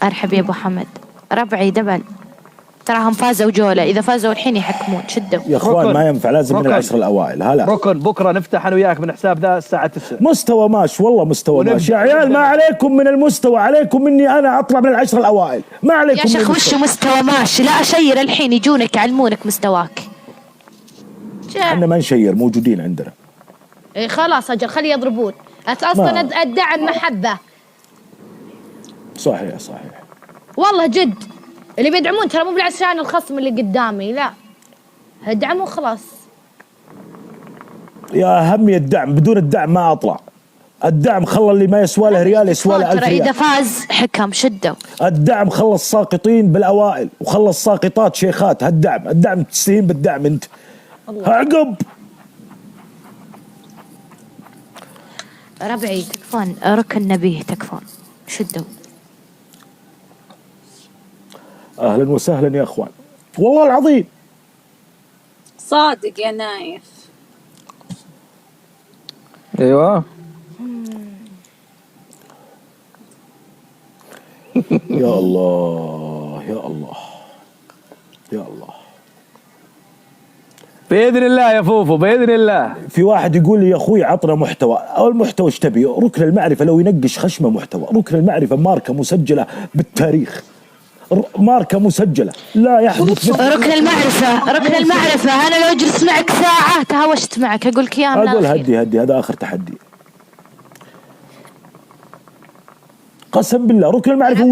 ارحب يا ابو حمد. ربعي دبل، تراهم فازوا جولة، اذا فازوا الحين يحكمون. شدوا يا اخوان ركن. ما ينفع، لازم من ركن. العشر الاوائل. هلا ركن بكره نفتح انا وياك من حساب ذا الساعه 9. مستوى ماشي، والله مستوى ونبدأ- ماشي يا عيال. ما عليكم من المستوى، عليكم مني انا اطلع من العشر الاوائل، ما عليكم يا من شيخ المستوى. وش مستوى ماشي؟ لا اشير الحين يجونك يعلمونك مستواك. احنا ما نشير، موجودين عندنا. إيه خلاص اجل خلي يضربون. اصلا الدعم محبة. صحيح والله جد اللي بيدعمون ترى مو بالعشان الخصم اللي قدامي، لا ادعموا خلاص. يا همي الدعم، بدون الدعم ما اطلع. الدعم خلى اللي ما يسوى له ريال يسوى له 1000 ترى اذا ريال. فاز حكم شدوا. الدعم خلى الساقطين بالاوائل وخلى الساقطات شيخات. الدعم تستهين بالدعم انت. عقب ربعي تكفون، ركن نبيه تكفون. شدوا. اهلا وسهلا يا اخوان، والله العظيم. صادق يا نايف. ايوه يا الله يا الله يا الله. باذن الله يا فوفو باذن الله. في واحد يقول لي يا اخوي عطنا محتوى، او المحتوى ايش تبي؟ ركن المعرفه لو ينقش خشمه محتوى. ركن المعرفه ماركه مسجله بالتاريخ، ماركه مسجله لا يحدث مثل. ركن المعرفة أنا لو أجلس معك ساعة تهاوشت معك أقول لك يا اقول هدي هذا اخر تحدي. قسم بالله ركن المعرفه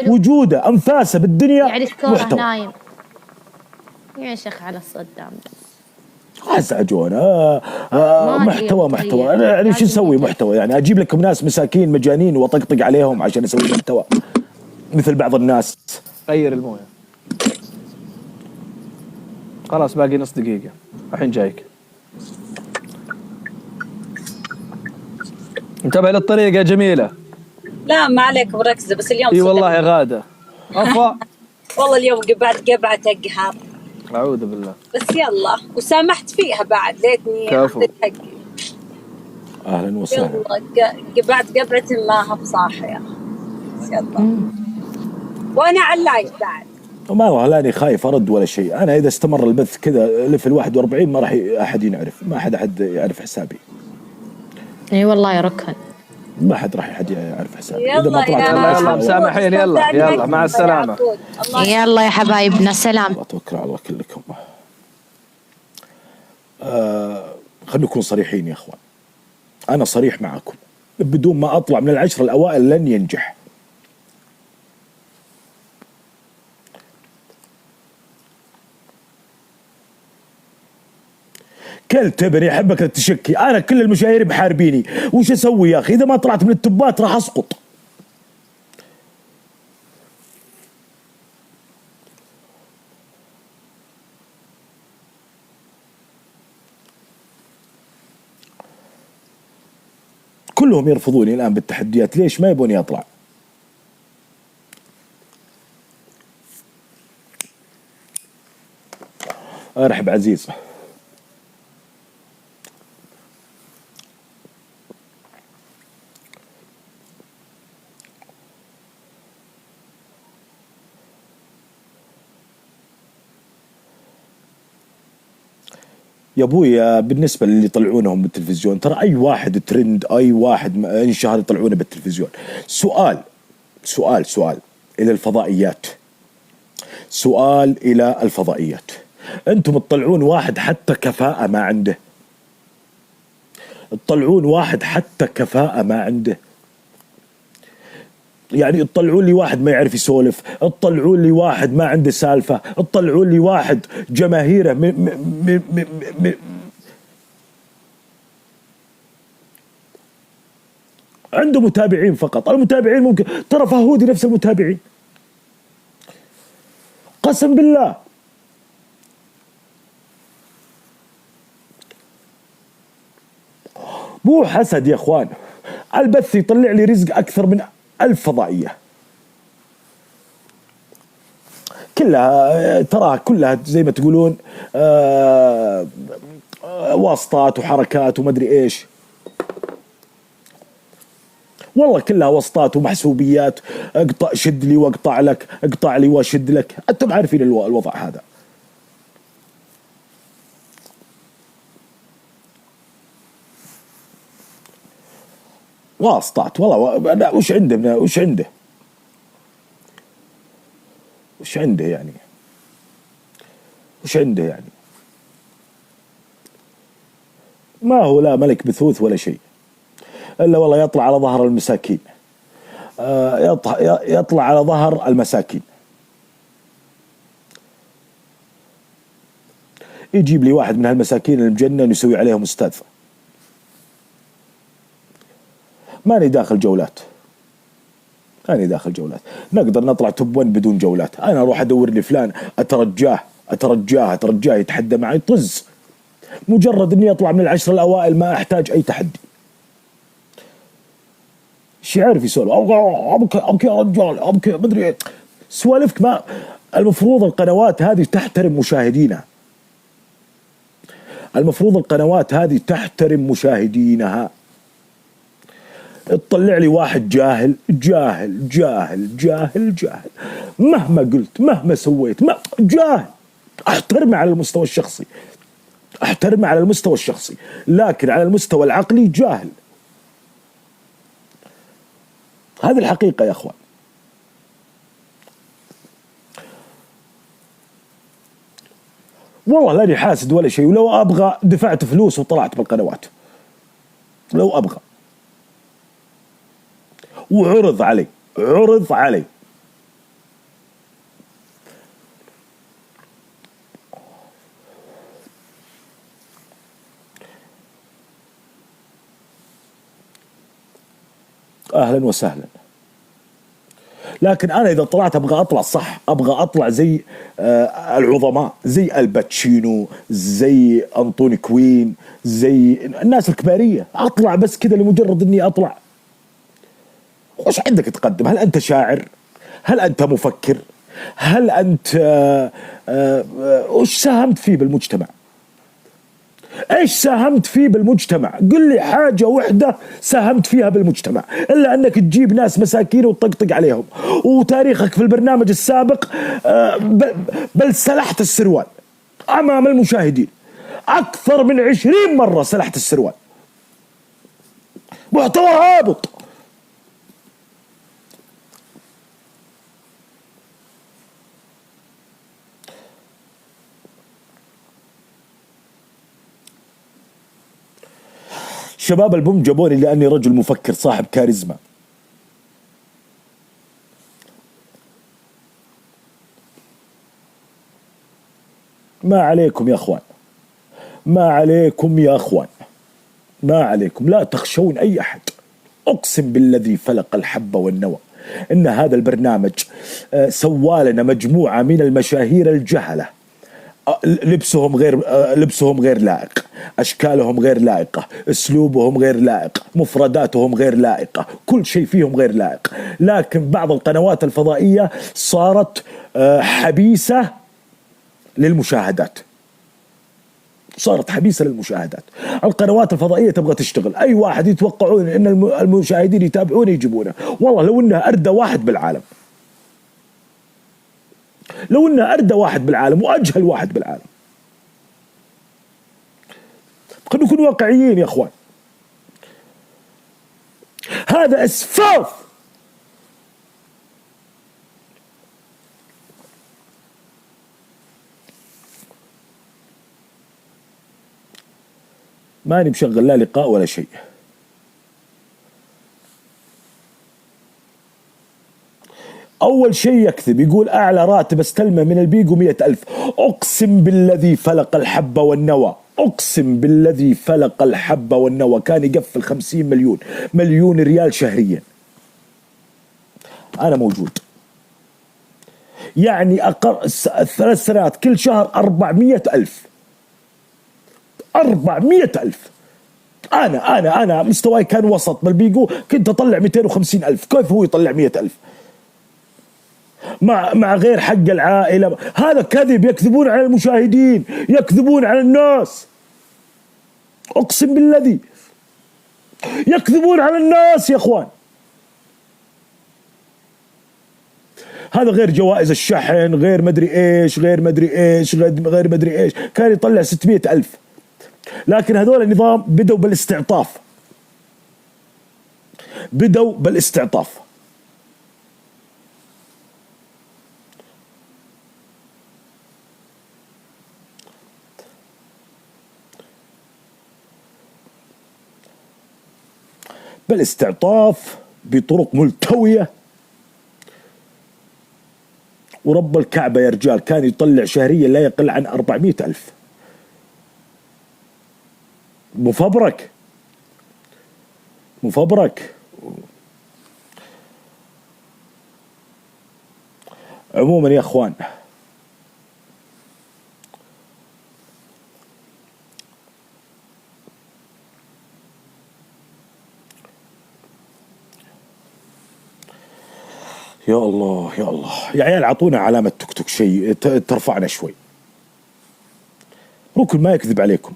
وجوده انفاسه بالدنيا يعني سكوره محتوى. نايم يا شيخ على الصدام ازعجونا. ما أدري محتوى أنا يعني شو نسوي محتوى؟ يعني اجيب لكم ناس مساكين مجانين واطقطق عليهم عشان اسوي محتوى مثل بعض الناس. غير المويه. خلاص باقي نص دقيقة الحين جايك. انتبه للطريق يا جميلة. لا ما عليك بركزة بس اليوم اي صدق. والله يا غادة. عفوا. والله اليوم قبعت قهر. اعوذ بالله. بس يلا، وسامحت فيها بعد، ليتني كفو. اخذت حقي. اهلا وسهلا. يلا بعد قبعة ما بصاحية. بس يلا. وانا على اللايف بعد. ما والله لاني خايف ارد ولا شيء. انا اذا استمر البث كذا ليفل 41 ما راح احد يعرف، ما حد يعرف حسابي. اي والله يا ركن. ما حد راح يحد يعرف حسابي اذا يلا ما طلعت يا على يلا العشرة. مسامحين. يلا مع السلامة. يلا يا حبايبنا سلام. الله توكل على الله كلكم. خلينا نكون صريحين يا اخوان. انا صريح معكم، بدون ما اطلع من العشرة الاوائل لن ينجح. كل تبني يحبك تشكي. انا كل المشاهير محاربيني، وش اسوي يا اخي؟ اذا ما طلعت من التبات راح اسقط. كلهم يرفضوني الان بالتحديات، ليش ما يبوني اطلع؟ ارحب عزيز. يا ابوي بالنسبه للي يطلعونهم بالتلفزيون، ترى اي واحد ترند، اي واحد انشهر يطلعونه بالتلفزيون. سؤال الى الفضائيات. سؤال الى الفضائيات. انتم تطلعون واحد حتى كفاءة ما عنده. تطلعون واحد حتى كفاءة ما عنده. يعني تطلعون لي واحد ما يعرف يسولف، تطلعون لي واحد ما عنده سالفة، تطلعون لي واحد جماهيره عنده متابعين فقط. المتابعين ممكن ترى فهودي نفس المتابعين، قسم بالله. مو حسد يا اخوان، البث يطلع لي رزق اكثر من 1000 فضائية. كلها تراها كلها زي ما تقولون واسطات وحركات ومدري ايش. والله كلها واسطات ومحسوبيات. اقطع شد لي واقطع لك، اقطع لي واشد لك. انتم عارفين الوضع هذا. واسطات والله. وش عنده يعني؟ ما هو لا ملك بثوث ولا شيء الا والله يطلع على ظهر المساكين. يطلع على ظهر المساكين. يجيب لي واحد من هالمساكين المجنن يسوي عليهم استاذ. ماني داخل جولات. نقدر نطلع توب 1 بدون جولات. انا اروح ادور لي فلان اترجاه يتحدى معي طز. مجرد اني اطلع من العشر الاوائل ما احتاج اي تحدي. شي عارف يسولف ابكي يا رجال، ابكي مدري ايه سوالفك. ما المفروض القنوات هذه تحترم مشاهدينها. تطلع لي واحد جاهل مهما قلت مهما سويت جاهل. احترمه على المستوى الشخصي، لكن على المستوى العقلي جاهل. هذه الحقيقة يا اخوان. والله لاني حاسد ولا شيء، ولو ابغى دفعت فلوس وطلعت بالقنوات، لو ابغى. وعرض علي اهلا وسهلا. لكن انا اذا طلعت ابغى اطلع صح، ابغى اطلع زي العظماء، زي الباتشينو، زي انطوني كوين، زي الناس الكبارية. اطلع بس كذا لمجرد اني اطلع. وش عندك تقدم؟ هل انت شاعر؟ هل انت مفكر؟ هل أنت وش ساهمت فيه بالمجتمع؟ ايش ساهمت فيه بالمجتمع؟ قل لي حاجة وحدة ساهمت فيها بالمجتمع، الا انك تجيب ناس مساكين وتطقطق عليهم. وتاريخك في البرنامج السابق بل سلحت السروال امام المشاهدين اكثر من 20 مرة، سلحت السروال. محتوى هابط. شباب البوم جابوني لأني رجل مفكر صاحب كاريزما. ما عليكم يا أخوان، ما عليكم يا أخوان، ما عليكم، لا تخشون أي أحد. أقسم بالذي فلق الحب والنوى إن هذا البرنامج سوالنا مجموعة من المشاهير الجهلة، لبسهم غير لائق، أشكالهم غير لائقة، أسلوبهم غير لائق، مفرداتهم غير لائقة، كل شيء فيهم غير لائق. لكن بعض القنوات الفضائية صارت حبيسة للمشاهدات، صارت حبيسة للمشاهدات. القنوات الفضائية تبغى تشتغل، أي واحد يتوقعون أن المشاهدين يتابعونه يجيبونه. والله لو أنه أردى واحد بالعالم، لو انه اردى واحد بالعالم واجهل واحد بالعالم. خلينا نكون واقعيين يا اخوان، هذا اسفاف. ماني مشغل لا لقاء ولا شيء. أول شيء يكذب، يقول أعلى راتب استلمه من البيجو 100,000. أقسم بالذي فلق الحب والنوى، أقسم بالذي فلق الحب والنوى كان يقفل 50 مليون ريال شهريا. أنا موجود، يعني 3 سنوات كل شهر 400,000. 400,000. أنا مستواي كان وسط بالبيجو، كنت أطلع 250,000. كيف هو يطلع 100,000 مع غير حق العائلة؟ هذا كذب، يكذبون على المشاهدين، يكذبون على الناس. أقسم بالذي يكذبون على الناس يا أخوان. هذا غير جوائز الشحن، غير مدري إيش، غير مدري إيش، كان يطلع 600,000. لكن هذول النظام بدوا بالاستعطاف، بدوا بالاستعطاف. بالاستعطاف بطرق ملتوية. ورب الكعبة يا رجال كان يطلع شهريا لا يقل عن 400,000. مفبرك. عموما يا اخوان، يا الله يا الله يا عيال، اعطونا علامة توك توك شيء ترفعنا شوي. ركن ما يكذب عليكم.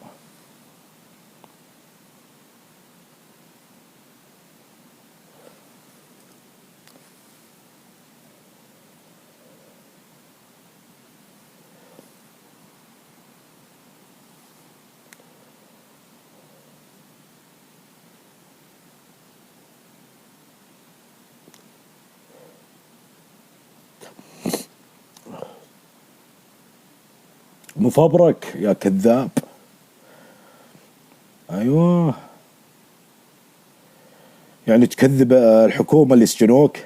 مفبرك يا كذاب. ايوه، يعني تكذب الحكومة اللي سجنوك.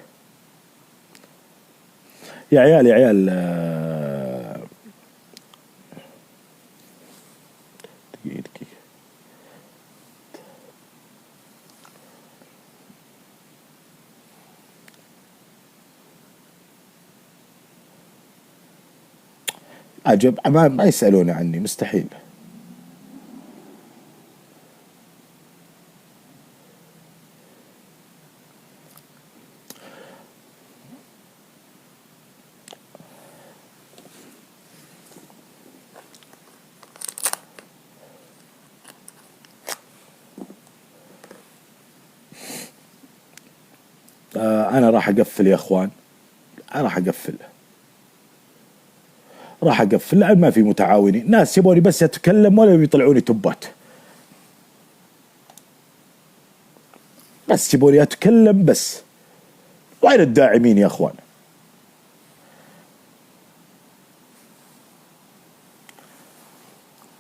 يا عيال يا عيال، دقيقة. عجب، ما يسألون عني، مستحيل. انا راح اقفل يا اخوان، انا راح اقفل لان ما في متعاونين، ناس يبوني بس اتكلم ولا يطلعوني تبات، بس يبوني اتكلم بس. وين الداعمين يا اخوان؟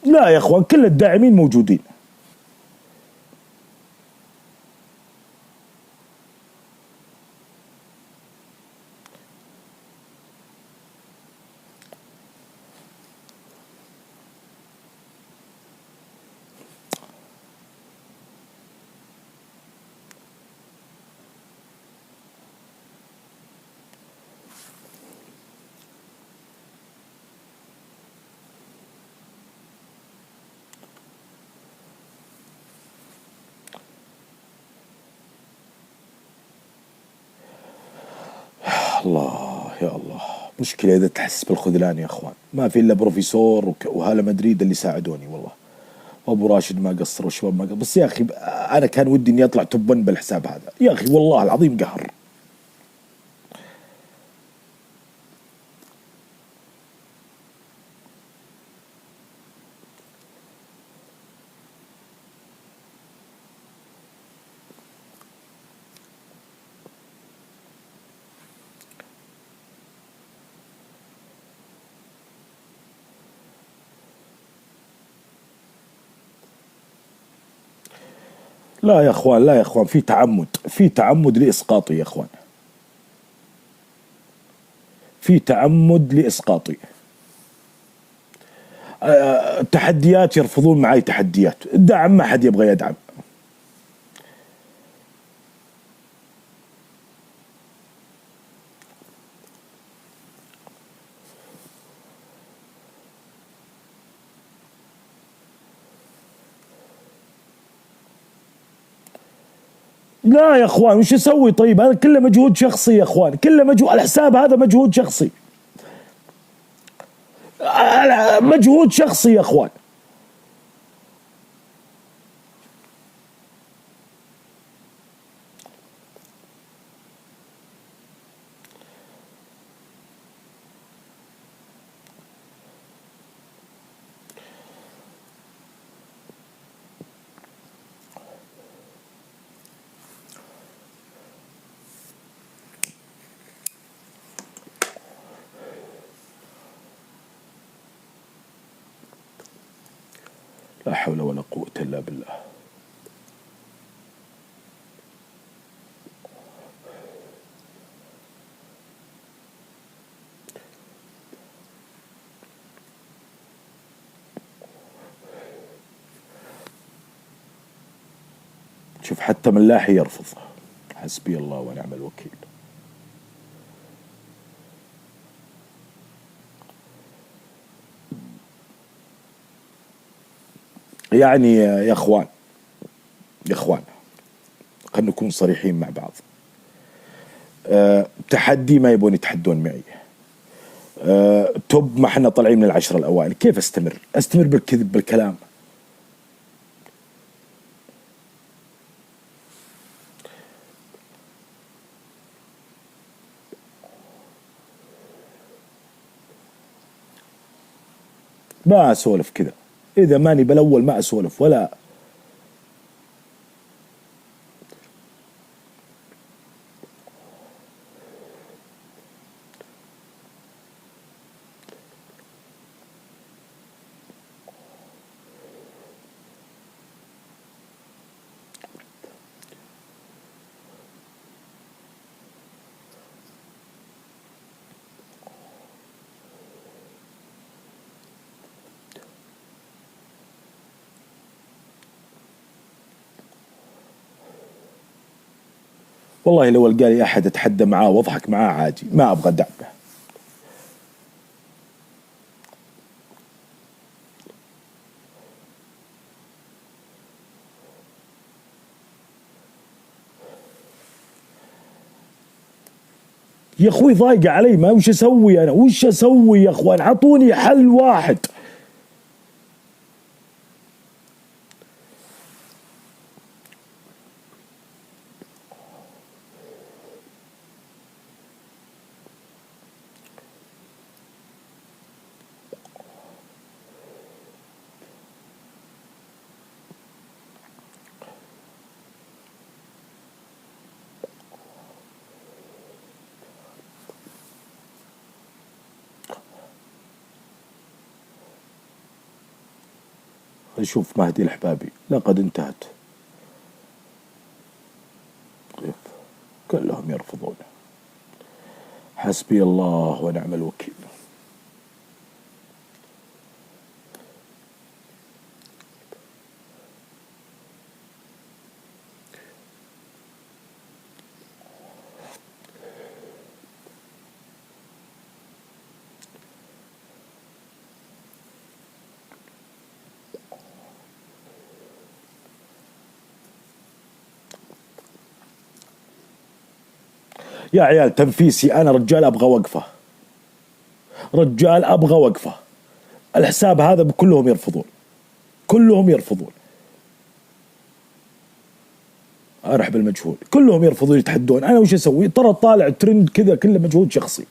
لا يا اخوان، كل الداعمين موجودين. الله يا الله، مشكلة إذا تحس بالخذلان يا أخوان، ما في إلا بروفيسور وهلا مدريد اللي ساعدوني والله، وأبو راشد ما قصر والشباب ما قصر، بس يا أخي أنا كان ودي إني أطلع توب 1 بالحساب هذا يا أخي، والله العظيم قهر. لا يا اخوان، لا يا اخوان، في تعمد لاسقاطي يا اخوان، في تعمد لاسقاطي. تحديات يرفضون معي تحديات، الدعم ما حد يبغى يدعم. لا يا اخوان، وش اسوي طيب؟ هذا كله مجهود شخصي يا اخوان، كله مجهود الحساب هذا، مجهود شخصي، مجهود شخصي يا اخوان. لا حول ولا قوة الا بالله. شوف حتى ملاحي يرفض، حسبي الله ونعم الوكيل. يعني يا اخوان، يا اخوان خلينا نكون صريحين مع بعض. تحدي ما يبون يتحدون معي. توب ما احنا طالعين من العشرة الاوائل، كيف استمر بالكذب بالكلام؟ ما اسولف كذا، اذا ماني بالاول ما اسولف ولا. والله لو لقى لي احد اتحدى معاه واضحك معاه عادي، ما ابغى دعمه. يا اخوي ضايقه علي، ما وش اسوي انا؟ وش اسوي يا اخوان؟ اعطوني حل واحد. نشوف مهدي الحبابي لقد انتهت. كلهم يرفضون. حسبي الله ونعم الوكيل. يا عيال تنفيسي، أنا رجال أبغى وقفة، رجال أبغى وقفة. الحساب هذا كلهم يرفضون، كلهم يرفضون. أرحب المجهول، كلهم يرفضون يتحدون. أنا وش أسوي؟ ترى طالع ترند كذا كله مجهود شخصي.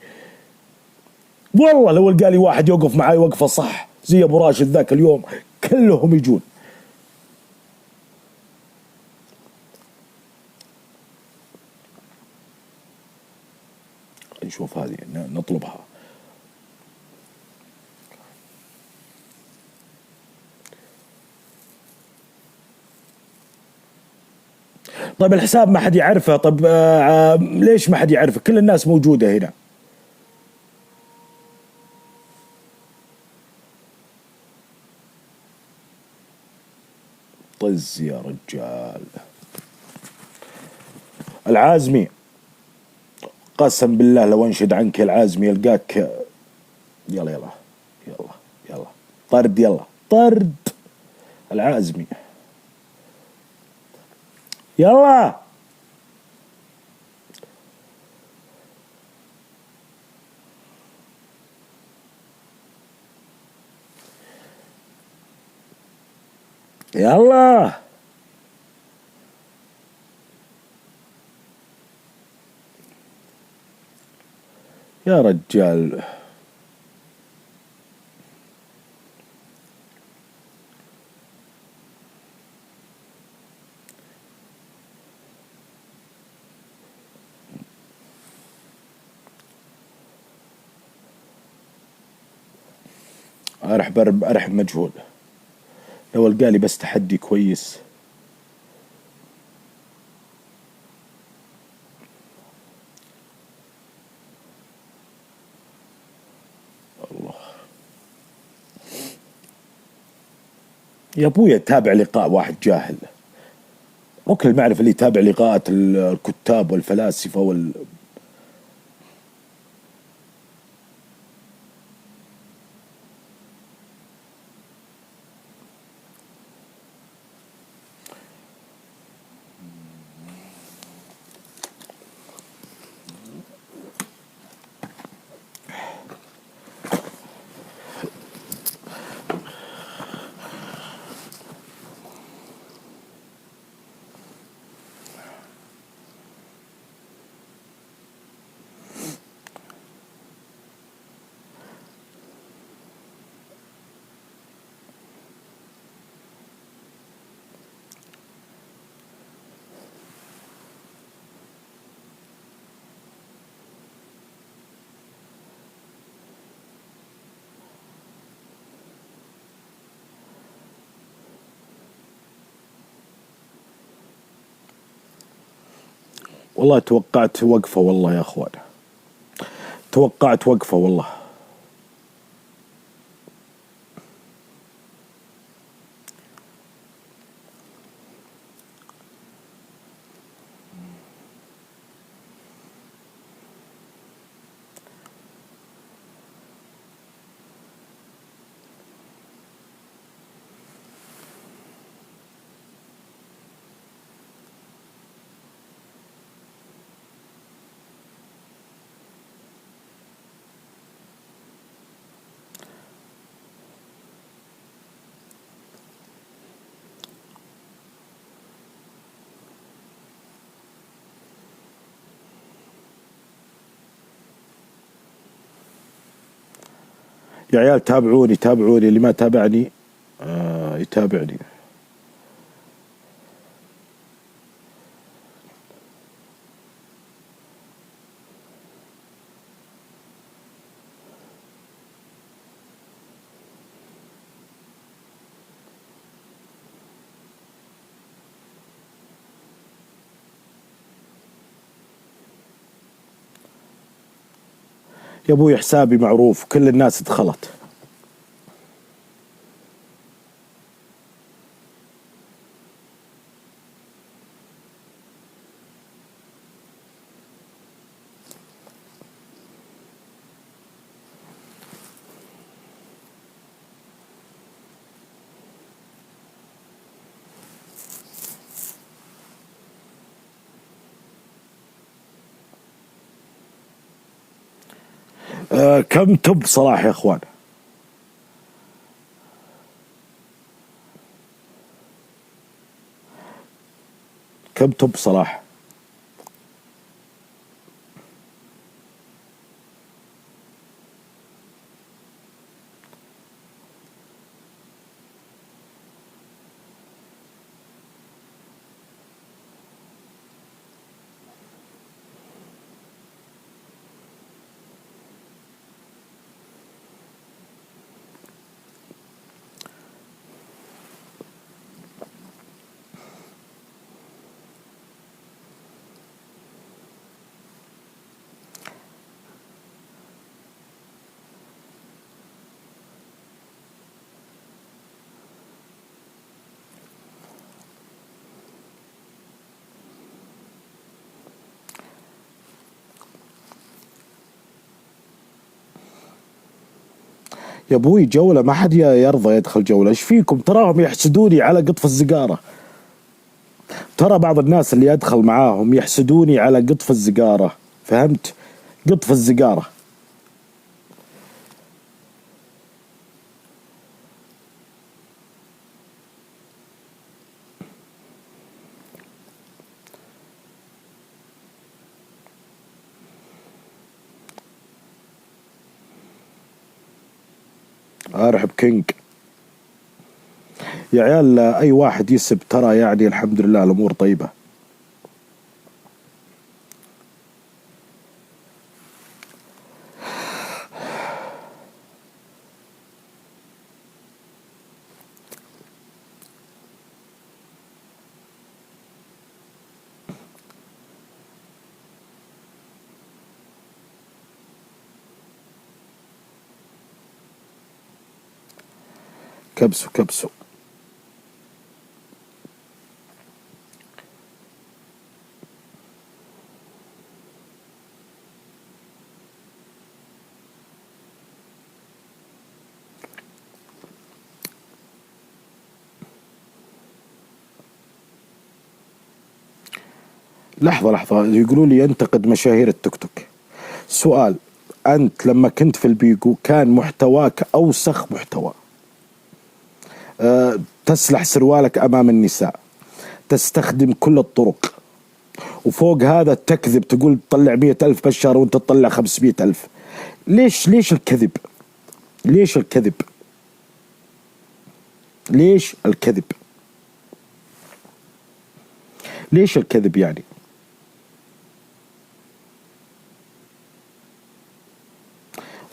والله لو لقى لي واحد يوقف معاي وقفة صح زي أبو راشد ذاك اليوم كلهم يجون. نشوف هذه نطلبها. طيب الحساب ما حد يعرفه. طيب ليش ما حد يعرفه؟ كل الناس موجودة هنا. طز يا رجال. العازمي، قسم بالله لو انشد عنك يا العازمي يلقاك. يلا يلا يلا يلا طرد، يلا طرد العازمي يلا. يلا يا رجال. أرحب مجهول. لو لقالي بس تحدي كويس. الله يا ابويا، تابع لقاء واحد جاهل. ركن المعرفة اللي يتابع لقاءات الكتاب والفلاسفة والله توقعت وقفة والله يا أخوان، توقعت وقفة والله. يا عيال تابعوني تابعوني، اللي ما تابعني يتابعني. يا ابوي حسابي معروف، كل الناس دخلت. كم توب صلاح يا اخوان؟ كم توب صلاح؟ يا ابوي جولة ما حد يرضى يدخل جولة، ايش فيكم؟ تراهم يحسدوني على قطف الزقارة. ترى بعض الناس اللي ادخل معاهم يحسدوني على قطف الزقارة، فهمت؟ قطف الزقارة. ارحب كينج يا عيال. اي واحد يسب ترى يعني الحمد لله الامور طيبة. كبسوا كبسوا. لحظة يقولوا لي ينتقد مشاهير التيك توك. سؤال، أنت لما كنت في البيجو كان محتواك أوسخ محتوى، تسلح سروالك أمام النساء، تستخدم كل الطرق، وفوق هذا تكذب تقول تطلع 100,000 بالشهر وانت تطلع 500,000. ليش الكذب؟ ليش الكذب؟ ليش الكذب؟ ليش الكذب يعني؟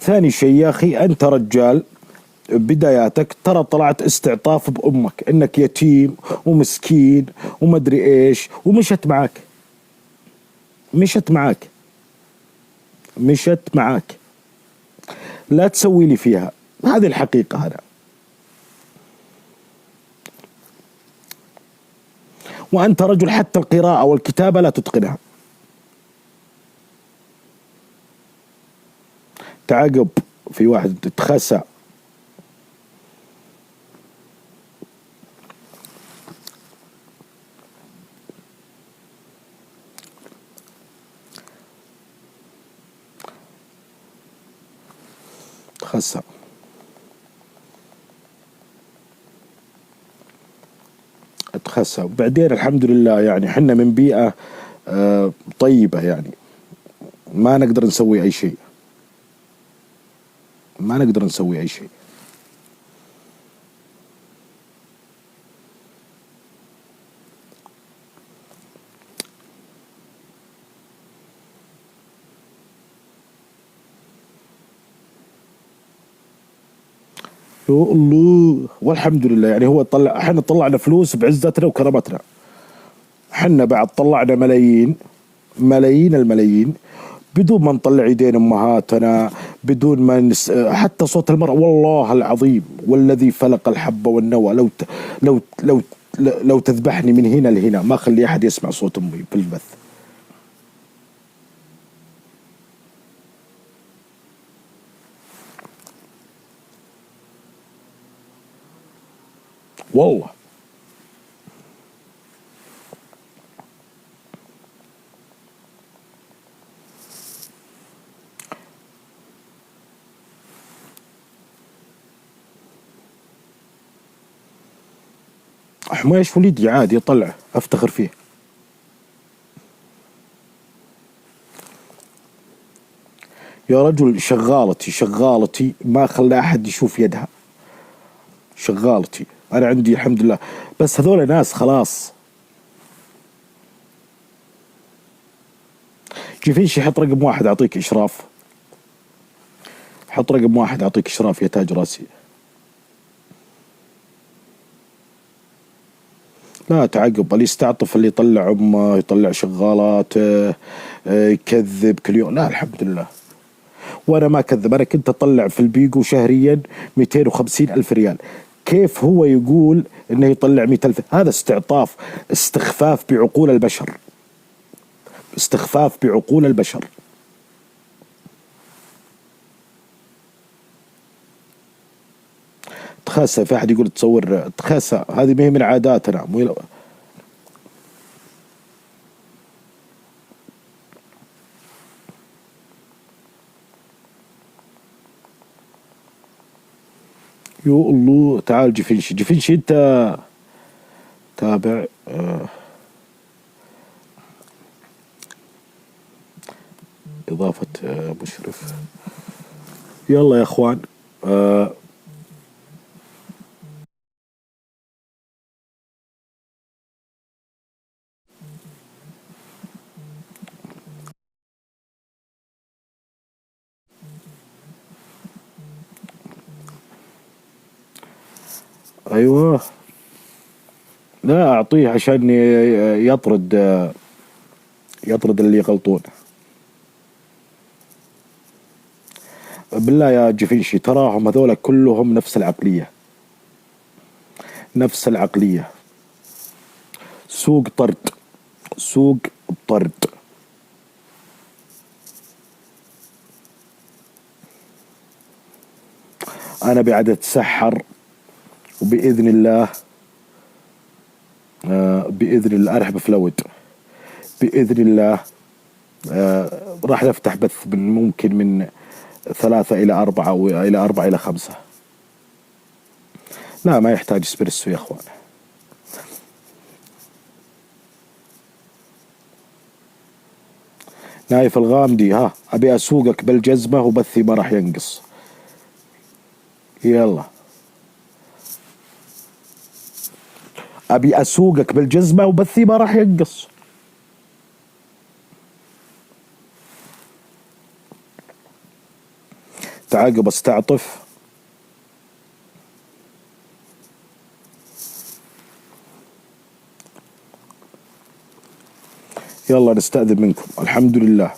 ثاني شيء يا أخي، أنت رجال بداياتك ترى طلعت استعطاف بأمك إنك يتيم ومسكين ومدري إيش، ومشت معك. مشت معك. لا تسوي لي فيها، هذه الحقيقة. هذا وأنت رجل حتى القراءة والكتابة لا تتقنها. تعقب في واحد تخسى. تخسى. وبعدين الحمد لله يعني حنا من بيئة طيبة، يعني ما نقدر نسوي أي شيء. يا الله والحمد لله. يعني هو احنا طلعنا فلوس بعزتنا وكرامتنا. احنا بعد طلعنا ملايين الملايين بدون ما نطلع ايدين امهاتنا، بدون ما حتى صوت المرأة، والله العظيم والذي فلق الحب والنوى، لو تذبحني من هنا لهنا ما خلي احد يسمع صوت امي في البث. والله حمايش وليدي عادي يطلع، افتخر فيه. يا رجل شغالتي ما خلى احد يشوف يدها، شغالتي انا عندي الحمد لله. بس هذول ناس خلاص. جيفينشي حط رقم واحد اعطيك اشراف، حط رقم واحد اعطيك اشراف يا تاج راسي. لا تعقب، اللي يستعطف اللي يطلع امه يطلع شغالات يكذب كل يوم، لا الحمد لله. وانا ما كذب، انا كنت اطلع في البيجو شهريا 250 الف ريال. كيف هو يقول انه يطلع 100 الف؟ هذا استعطاف، استخفاف بعقول البشر، استخفاف بعقول البشر. تخاسى في احد يقول تصور تخاسى، هذه ما هي من عاداتنا يو الله. تعال جيفينشي انت تابع اضافة مشرف. يلا يا اخوان ايوه. لا اعطيه عشان يطرد اللي يغلطون. بالله يا جيفينشي تراهم هذول كلهم نفس العقلية، نفس العقلية. سوق طرد، سوق طرد. انا بعد اتسحر وباذن الله باذن الله ارح بفلود باذن الله. راح نفتح بث من ممكن من 3 إلى 4 وإلى 4 إلى 5. لا ما يحتاج اسبريسو يا اخوان. نايف الغامدي، ها ابي اسوقك بالجزمة وبثي ما راح ينقص. يلا ابي اسوقك بالجزمة وبثي ما راح ينقص. تعاقب استعطف. يلا نستأذن منكم، الحمد لله.